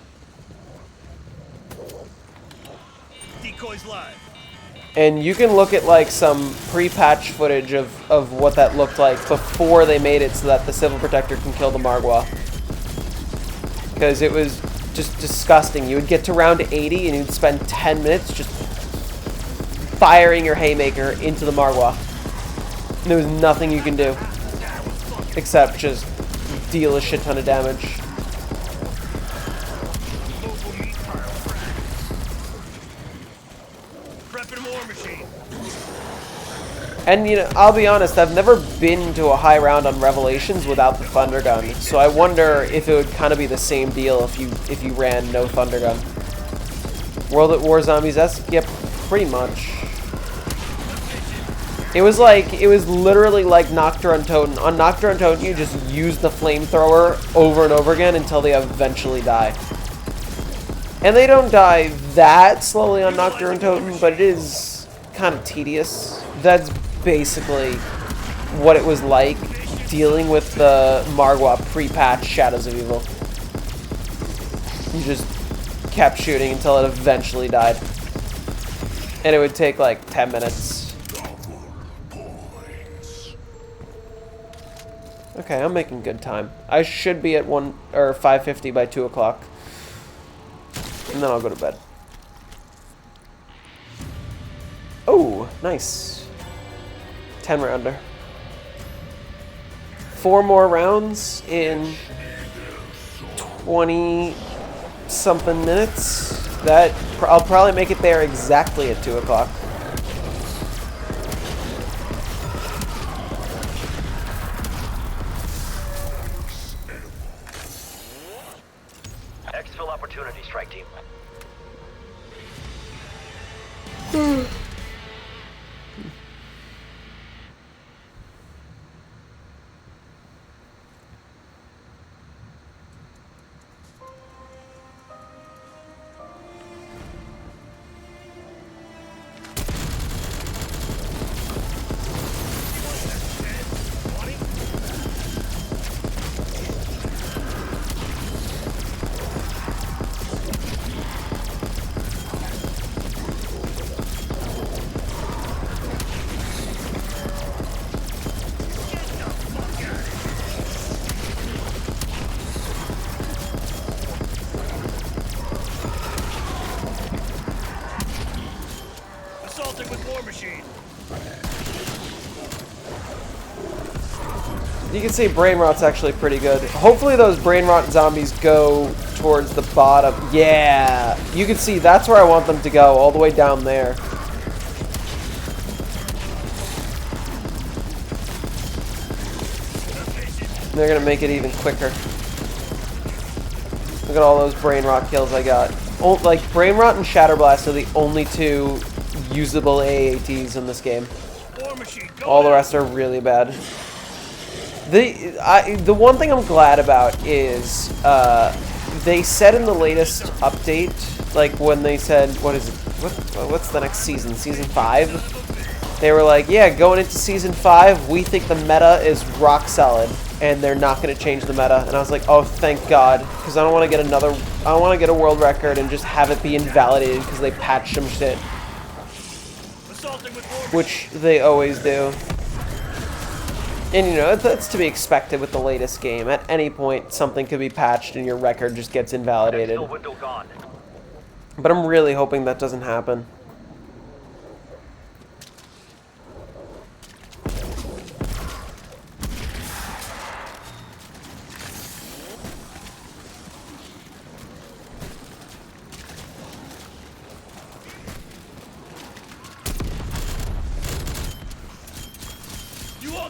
Decoys live. And you can look at like some pre-patch footage of what that looked like before they made it so that the Civil Protector can kill the Margwa. Because it was just disgusting. You would get to round 80 and you'd spend 10 minutes just firing your haymaker into the Margwa. And there was nothing you can do except just deal a shit ton of damage. Prepping war machine. And, you know, I'll be honest, I've never been to a high round on Revelations without the Thunder Gun, so I wonder if it would kind of be the same deal if you ran no Thunder Gun. World at War Zombies-esque? Yep, pretty much. It was literally like Nocturne Totem. On Nocturne Totem, you just use the flamethrower over and over again until they eventually die. And they don't die that slowly on Nocturne Totem, but it is kind of tedious. That's basically what it was like dealing with the Margwa pre-patch Shadows of Evil. You just kept shooting until it eventually died. And it would take like 10 minutes. Okay, I'm making good time. I should be at 5:50 by 2 o'clock. And then I'll go to bed. Oh, nice. 10 rounder. 4 more rounds in 20 something minutes. I'll probably make it there exactly at 2 o'clock. Exfil opportunity, strike team. Assaulting with war machine. You can see Brain Rot's actually pretty good. Hopefully those Brain Rot zombies go towards the bottom. Yeah! You can see that's where I want them to go, all the way down there. They're gonna make it even quicker. Look at all those Brain Rot kills I got. Like, Brain Rot and Shatterblast are the only 2 usable AATs in this game. War machine. All the rest are really bad. The one thing I'm glad about is they said in the latest update, like when they said, what's the next season? Season 5? They were like, yeah, going into Season 5, we think the meta is rock solid, and they're not going to change the meta. And I was like, oh, thank God, because I don't want to get I don't want to get a world record and just have it be invalidated because they patched some shit. Which they always do. And, you know, that's to be expected with the latest game. At any point, something could be patched and your record just gets invalidated. But I'm really hoping that doesn't happen.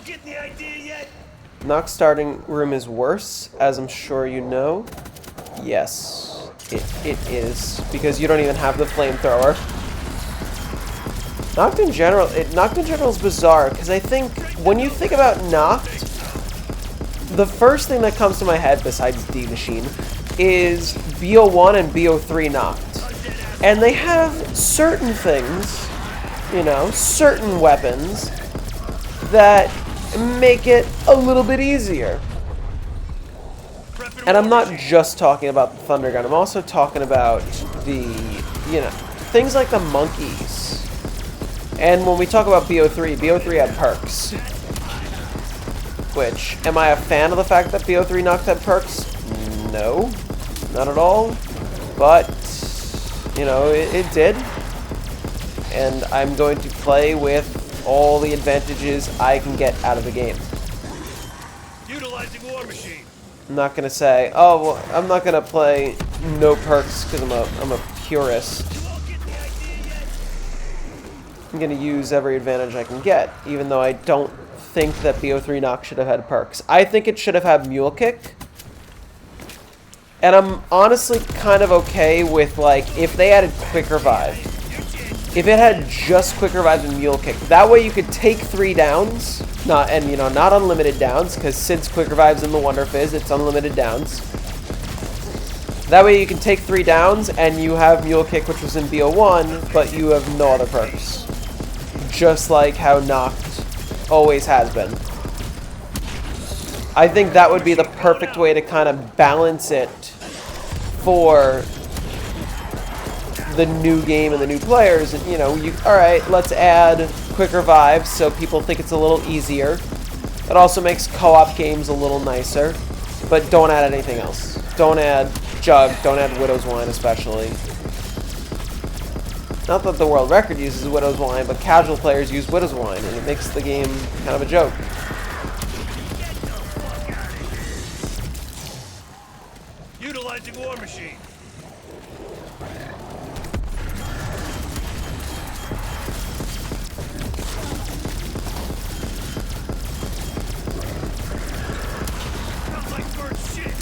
Get the idea yet? Nox starting room is worse, as I'm sure you know. Yes, it is, because you don't even have the flamethrower. Noct in general is bizarre, because I think when you think about Noct, the first thing that comes to my head besides D Machine is BO1 and BO3 Noct. And they have certain things, you know, certain weapons that make it a little bit easier. And I'm not just talking about the Thunder Gun, I'm also talking about the, you know, things like the monkeys. And when we talk about BO3, BO3 had perks. Which, am I a fan of the fact that BO3 Noct had perks? No, not at all. But, you know, it did. And I'm going to play with all the advantages I can get out of the game. Utilizing War Machine. I'm not going to say, oh, well, I'm not going to play no perks because I'm a purist. I'm going to use every advantage I can get, even though I don't think that BO3 Noct should have had perks. I think it should have had Mule Kick. And I'm honestly kind of okay with, like, if they added Quick Revive. If it had just Quick Revive and Mule Kick. That way you could take 3 downs. Not unlimited downs, because since Quick Revive's in the Wonder Fizz, it's unlimited downs. That way you can take 3 downs, and you have Mule Kick, which was in BO1, but you have no other perks. Just like how Noct always has been. I think that would be the perfect way to kind of balance it for the new game and the new players. And, you know, alright, let's add Quick Revive so people think it's a little easier. It also makes co-op games a little nicer. But don't add anything else. Don't add Jug, don't add Widow's Wine especially. Not that the world record uses Widow's Wine, but casual players use Widow's Wine, and it makes the game kind of a joke. Utilizing War Machine. Smells like burnt shit.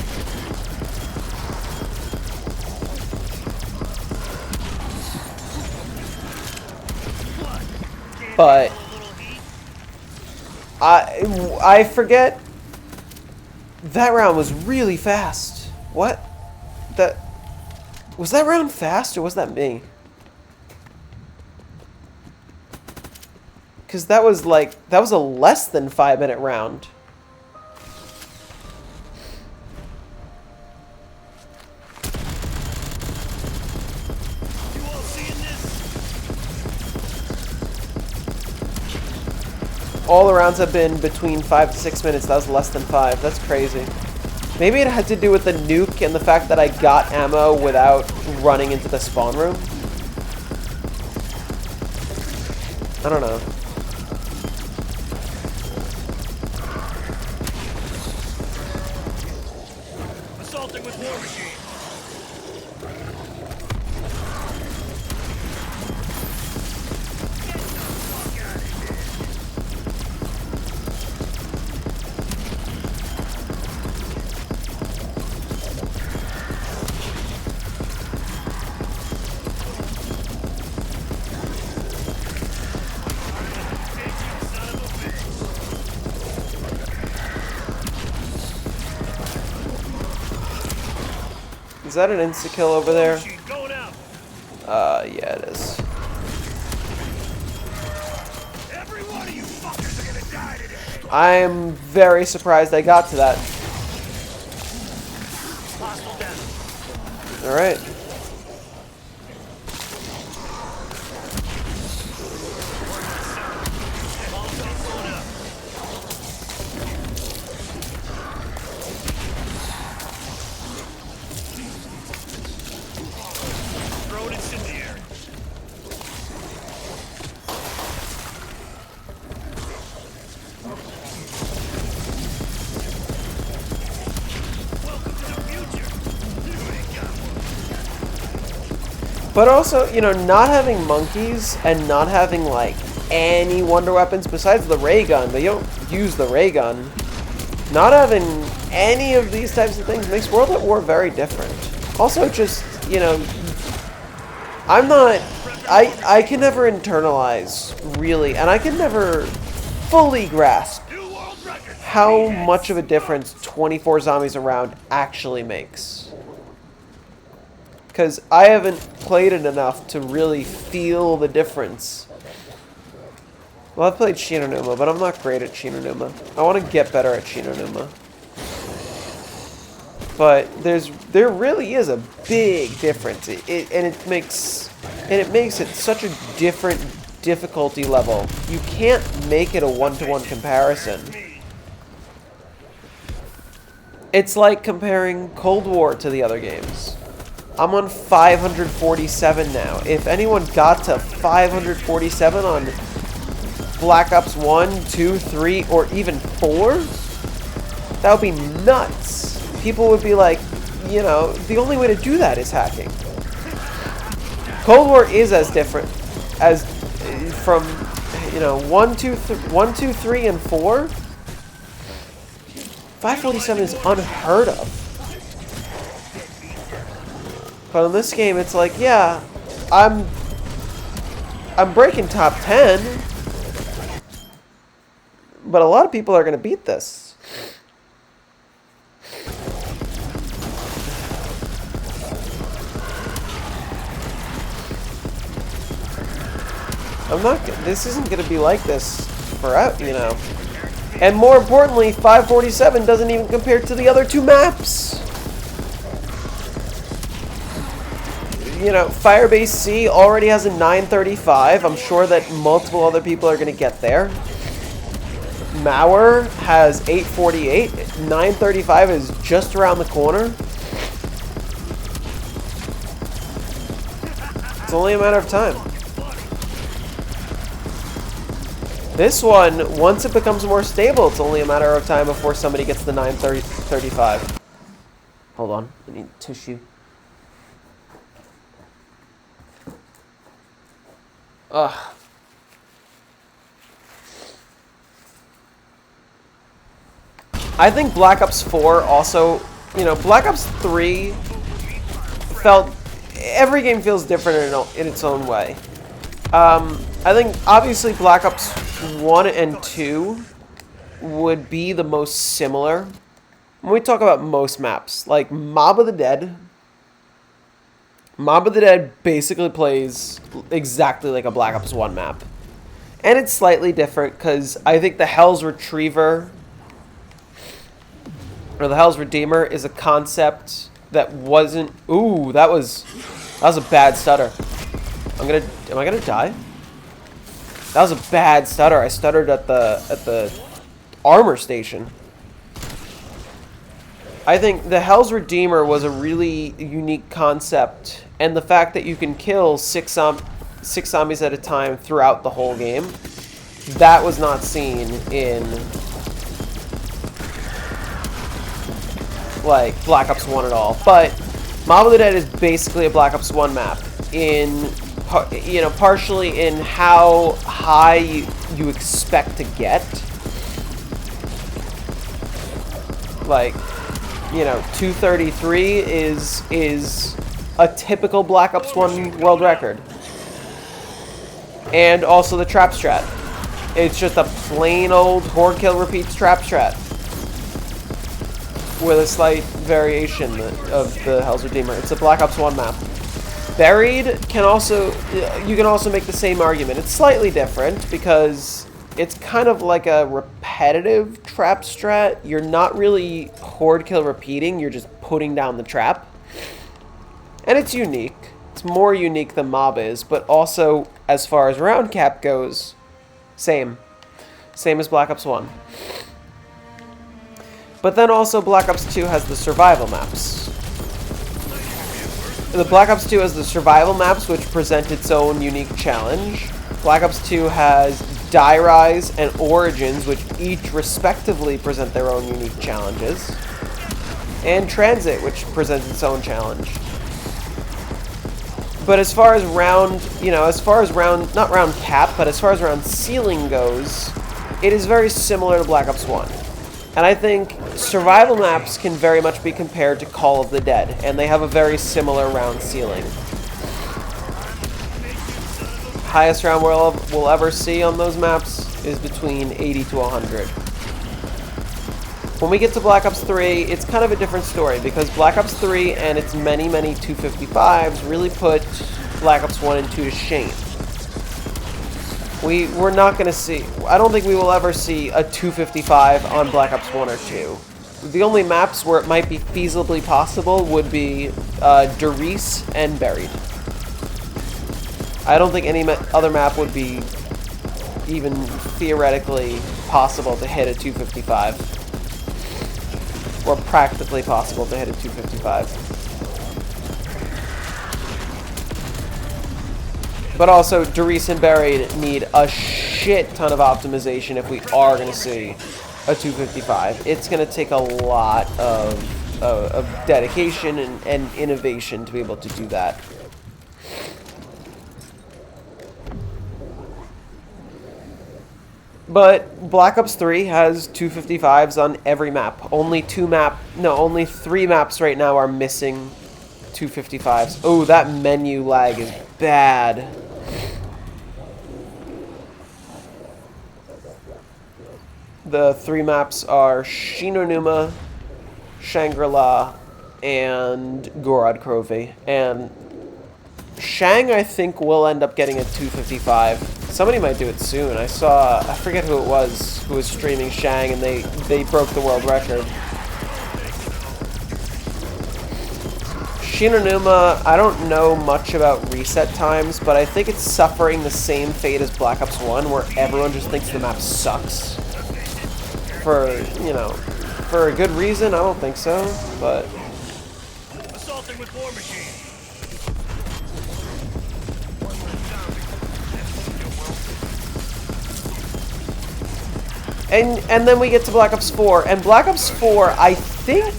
But I forget, that round was really fast. What? Was that round fast or was that me? Because that was a less than 5-minute round. You all seeing this? All the rounds have been between 5 to 6 minutes. That was less than 5. That's crazy. Maybe it had to do with the nuke and the fact that I got ammo without running into the spawn room. I don't know. Assaulting with War Machine. Is that an insta-kill over there? Machine going out. Yeah, it is. Every one of you fuckers are gonna die today. I'm very surprised I got to that. Hostile down. Alright. Throw it incendiary. Welcome to the future. You ain't got one. But also, you know, not having monkeys and not having, like, any wonder weapons besides the ray gun, but you don't use the ray gun. Not having any of these types of things makes World at War very different. Also, just, you know, I can never internalize, really, and I can never fully grasp New world record. how much of a difference 24 zombies around actually makes. Because I haven't played it enough to really feel the difference. Well, I've played Shinonuma, but I'm not great at Shinonuma. I want to get better at Shinonuma. But there really is a big difference, and it makes it such a different difficulty level. You can't make it a one-to-one comparison. It's like comparing Cold War to the other games. I'm on 547 now. If anyone got to 547 on Black Ops 1, 2, 3, or even 4, that would be nuts. People would be like, you know, the only way to do that is hacking. Cold War is as different as from, you know, 1, 2, 3, and 4. 547 is unheard of. But in this game, it's like, yeah, I'm breaking top 10, but a lot of people are going to beat this. This isn't going to be like this forever, you know. And more importantly, 547 doesn't even compare to the other two maps. You know, Firebase C already has a 935. I'm sure that multiple other people are going to get there. Mauer has 848. 935 is just around the corner. It's only a matter of time. This one, once it becomes more stable, it's only a matter of time before somebody gets the 935. Hold on, I need tissue. Ugh. I think Black Ops 4 also, you know, Black Ops 3 felt, every game feels different in its own way. I think obviously Black Ops 1 and 2 would be the most similar. When we talk about most maps, like Mob of the Dead basically plays exactly like a Black Ops 1 map. And it's slightly different because I think the Hell's Retriever or the Hell's Redeemer is a concept that wasn't... Ooh, that was a bad stutter. Am I gonna die? That was a bad stutter. I stuttered at the armor station. I think the Hell's Redeemer was a really unique concept, and the fact that you can kill six zombies at a time throughout the whole game, that was not seen in like Black Ops 1 at all. But Mob of the Dead is basically a Black Ops 1 map in, you know, partially in how high you expect to get. Like, you know, 233 is a typical Black Ops 1 world record. And also the trap strat. It's just a plain old horde kill repeats trap strat with a slight variation of the Hell's Redeemer. It's a Black Ops 1 map. Buried can also, you can also make the same argument. It's slightly different because it's kind of like a repetitive trap strat. You're not really horde kill repeating, you're just putting down the trap. And it's unique. It's more unique than Mob is, but also as far as round cap goes, same. Same as Black Ops 1. But then also Black Ops 2 has the survival maps. The Black Ops 2 has the survival maps, which present its own unique challenge. Black Ops 2 has Die Rise and Origins, which each respectively present their own unique challenges. And Transit, which presents its own challenge. But as far as round, you know, as far as round, not round cap, but as far as round ceiling goes, it is very similar to Black Ops 1. And I think survival maps can very much be compared to Call of the Dead, and they have a very similar round ceiling. Highest round we'll ever see on those maps is between 80 to 100. When we get to Black Ops 3, it's kind of a different story, because Black Ops 3 and its many, many 255s really put Black Ops 1 and 2 to shame. We're not going to see... I don't think we will ever see a 255 on Black Ops 1 or 2. The only maps where it might be feasibly possible would be Derice and Buried. I don't think any other map would be even theoretically possible to hit a 255. Or practically possible to hit a 255. But also, Doris and Buried need a shit ton of optimization if we are going to see a 255. It's going to take a lot of dedication and innovation to be able to do that. But Black Ops 3 has 255s on every map. Only 3 maps right now are missing 255s. Oh, that menu lag is bad. The 3 maps are Shinonuma, Shangri-La, and Gorod Krovi. And Shang, I think, will end up getting a 255. Somebody might do it soon. I forget who it was who was streaming Shang, and they broke the world record. Shinonuma, I don't know much about reset times, but I think it's suffering the same fate as Black Ops 1, where everyone just thinks the map sucks. For, you know, for a good reason, I don't think so, but... Assaulting with War Machine. And then we get to Black Ops 4, and Black Ops 4, I think,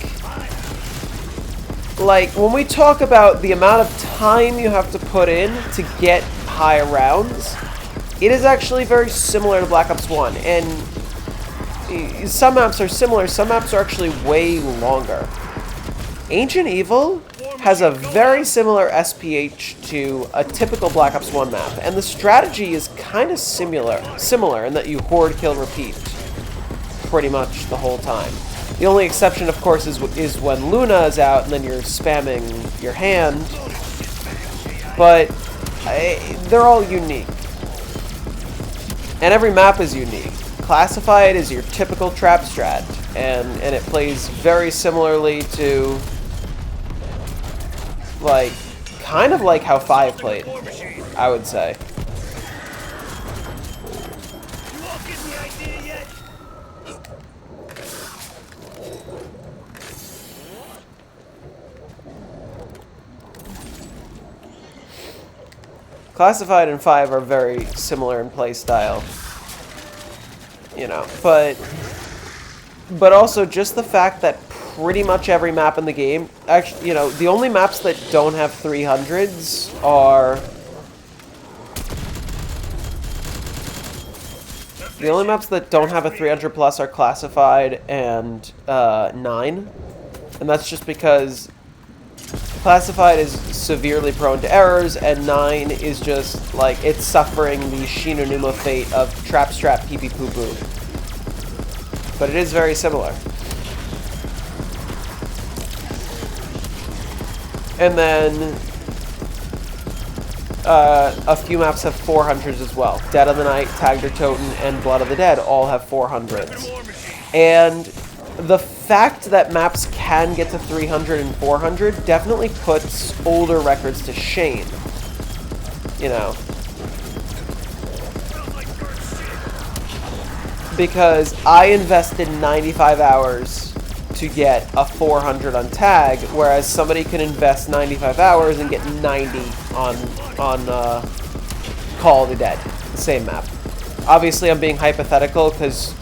like, when we talk about the amount of time you have to put in to get high rounds, it is actually very similar to Black Ops 1, and some maps are similar, some maps are actually way longer. Ancient Evil has a very similar SPH to a typical Black Ops 1 map, and the strategy is kind of similar in that you hoard, kill, repeat pretty much the whole time. The only exception, of course, is when Luna is out and then you're spamming your hand, but they're all unique. And every map is unique. Classified is your typical trap strat, and it plays very similarly to, like, kind of like how 5 played, I would say. You all get the idea yet? Classified and 5 are very similar in play style. You know, but also just the fact that pretty much every map in the game, actually, you know, the only maps that don't have 300s are... The only maps that don't have a 300 plus are Classified and 9. And that's just because Classified is severely prone to errors, and 9 is just, like, it's suffering the Shinonuma fate of trap strap pee pee poo poo. But it is very similar. And then a few maps have 400s as well. Dead of the Night, Tag der Toten, and Blood of the Dead all have 400s. And the fact that maps can get to 300 and 400 definitely puts older records to shame. You know. Because I invested 95 hours to get a 400 on Tag, whereas somebody can invest 95 hours and get 90 on Call of the Dead, the same map. Obviously, I'm being hypothetical because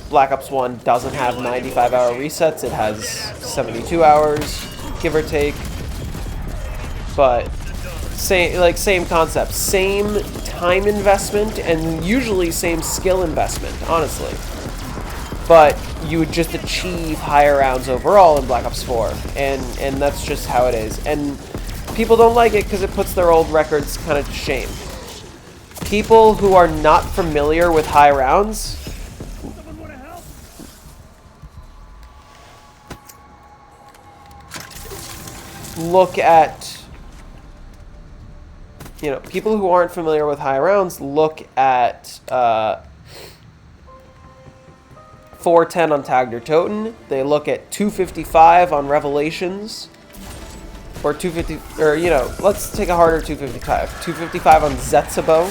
Black Ops 1 doesn't have 95-hour resets. It has 72 hours, give or take. But same concept, same time investment, and usually same skill investment, honestly. But you would just achieve higher rounds overall in Black Ops 4, and that's just how it is. And people don't like it because it puts their old records kind of to shame. People who are not familiar with high rounds look at, you know, people who aren't familiar with high rounds look at 410 on Tag der Toten. They look at 255 on Revelations. or 250, or you know, let's take a harder 255. 255 on Zetsubo.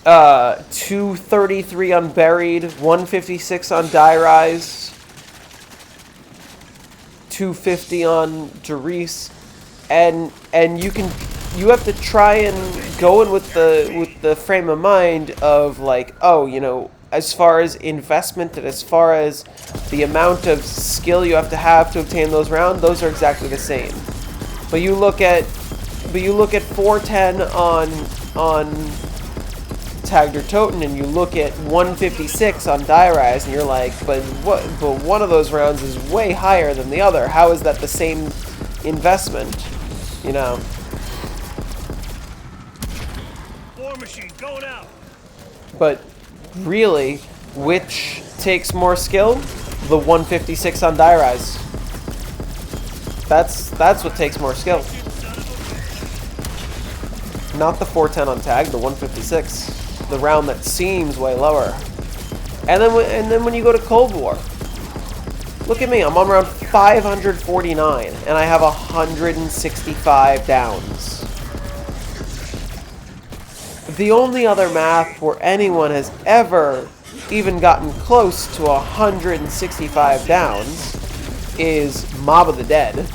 233 on Buried, 156 on Die Rise, 250 on Doris, and you have to try and go in with the frame of mind of like, oh, you know, as far as investment and as far as the amount of skill you have to obtain those rounds, those are exactly the same. But you look at 410 on Tagged or Toten, and you look at 156 on Die Rise, and you're like, but one of those rounds is way higher than the other. How is that the same investment? You know. War machine going out. But really, which takes more skill? The 156 on Die Rise. That's what takes more skill. Not the 410 on Tag, the 156. The round that seems way lower. And then when you go to Cold War, look at me, I'm on round 549 and I have 165 downs. The only other map where anyone has ever even gotten close to 165 downs is Mob of the Dead.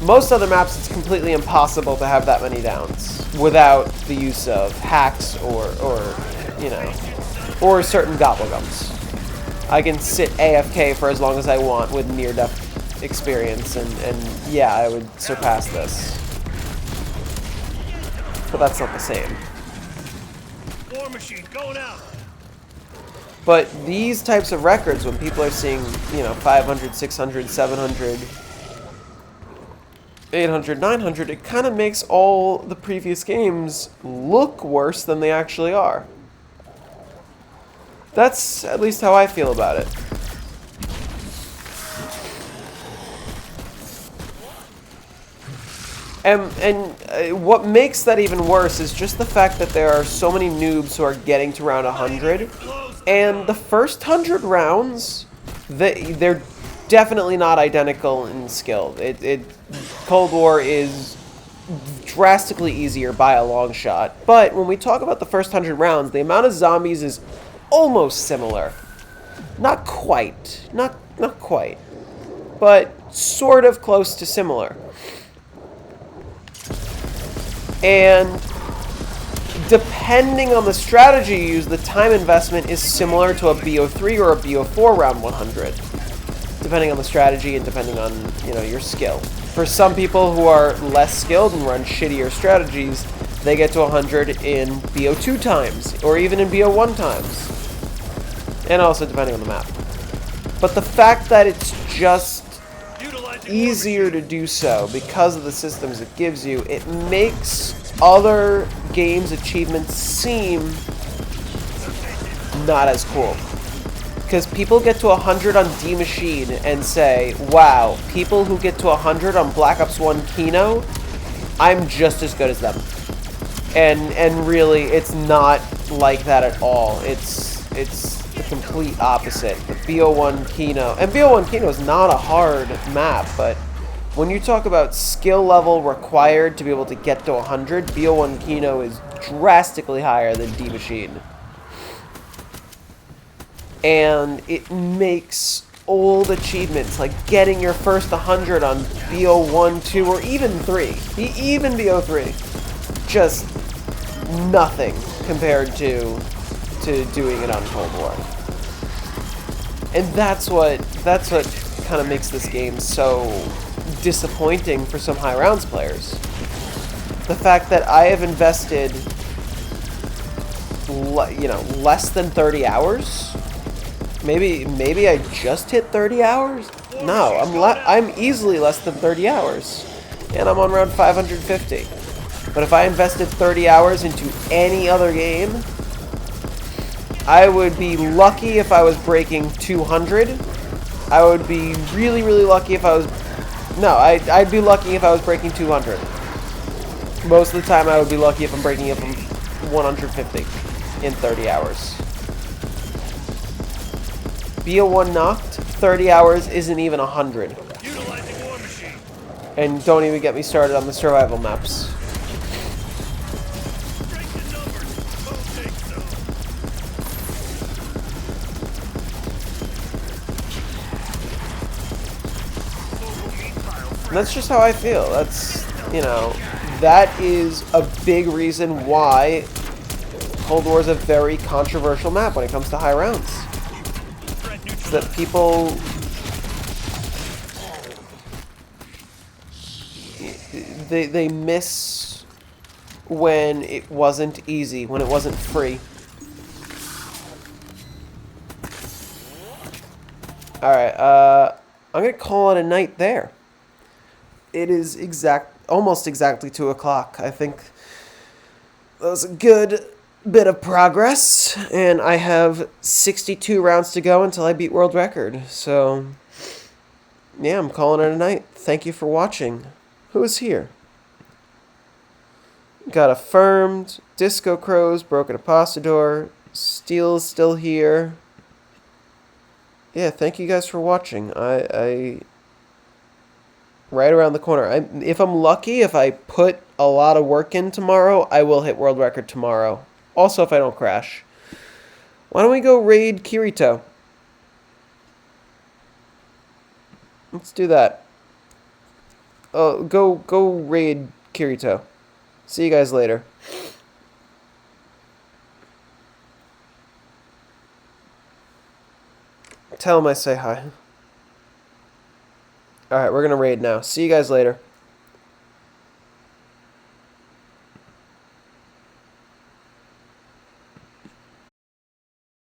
Most other maps, it's completely impossible to have that many downs without the use of hacks or you know, or certain gobblegums. I can sit AFK for as long as I want with near-death experience, and yeah, I would surpass this. But that's not the same. War machine going out. But these types of records, when people are seeing, you know, 500, 600, 700, 800, 900, it kind of makes all the previous games look worse than they actually are. That's at least how I feel about it. And what makes that even worse is just the fact that there are so many noobs who are getting to round 100, and the first 100 rounds, they're definitely not identical in skill. Cold War is drastically easier by a long shot, but when we talk about the first 100 rounds, the amount of zombies is almost similar. Not quite, not quite, but sort of close to similar. And depending on the strategy you use, the time investment is similar to a BO3 or a BO4 round 100. Depending on the strategy and depending on, you know, your skill. For some people who are less skilled and run shittier strategies, they get to 100 in BO2 times, or even in BO1 times. And also depending on the map. But the fact that it's just easier to do so because of the systems it gives you, it makes other games' achievements seem not as cool. Because people get to 100 on D Machine and say, wow, people who get to 100 on Black Ops 1 Kino, I'm just as good as them. And really, it's not like that at all. It's the complete opposite. The BO1 Kino, and BO1 Kino is not a hard map, but when you talk about skill level required to be able to get to 100, BO1 Kino is drastically higher than D Machine. And it makes old achievements, like getting your first 100 on BO1, 2, or even 3, even BO3, just nothing compared to doing it on Cold War. And that's what kind of makes this game so disappointing for some high rounds players. The fact that I have invested, you know, less than 30 hours. Maybe I just hit 30 hours. No, I'm easily less than 30 hours, and I'm on round 550. But if I invested 30 hours into any other game, I would be lucky if I was breaking 200. I would be really, really lucky if I was... No, I'd be lucky if I was breaking 200. Most of the time, I would be lucky if I'm breaking it from 150 in 30 hours. BO1 knocked, 30 hours isn't even 100. And don't even get me started on the survival maps. Break the numbers. Don't think so. Local meat pile. And that's just how I feel. That's, you know, that is a big reason why Cold War is a very controversial map when it comes to high rounds. Threat It's neutral. that people, they miss when it wasn't easy, when it wasn't free. Alright, I'm gonna call it a night there. It is almost exactly 2 o'clock. I think that was a good bit of progress, and I have 62 rounds to go until I beat world record. So, yeah, I'm calling it a night. Thank you for watching. Who is here? Got affirmed. Disco Crows, Broken Apostador. Steel's still here. Yeah, thank you guys for watching. I right around the corner. If I'm lucky, if I put a lot of work in tomorrow, I will hit world record tomorrow. Also, if I don't crash. Why don't we go raid Kirito? Let's do that. Oh, go raid Kirito. See you guys later. Tell him I say hi. Alright, we're gonna raid now. See you guys later.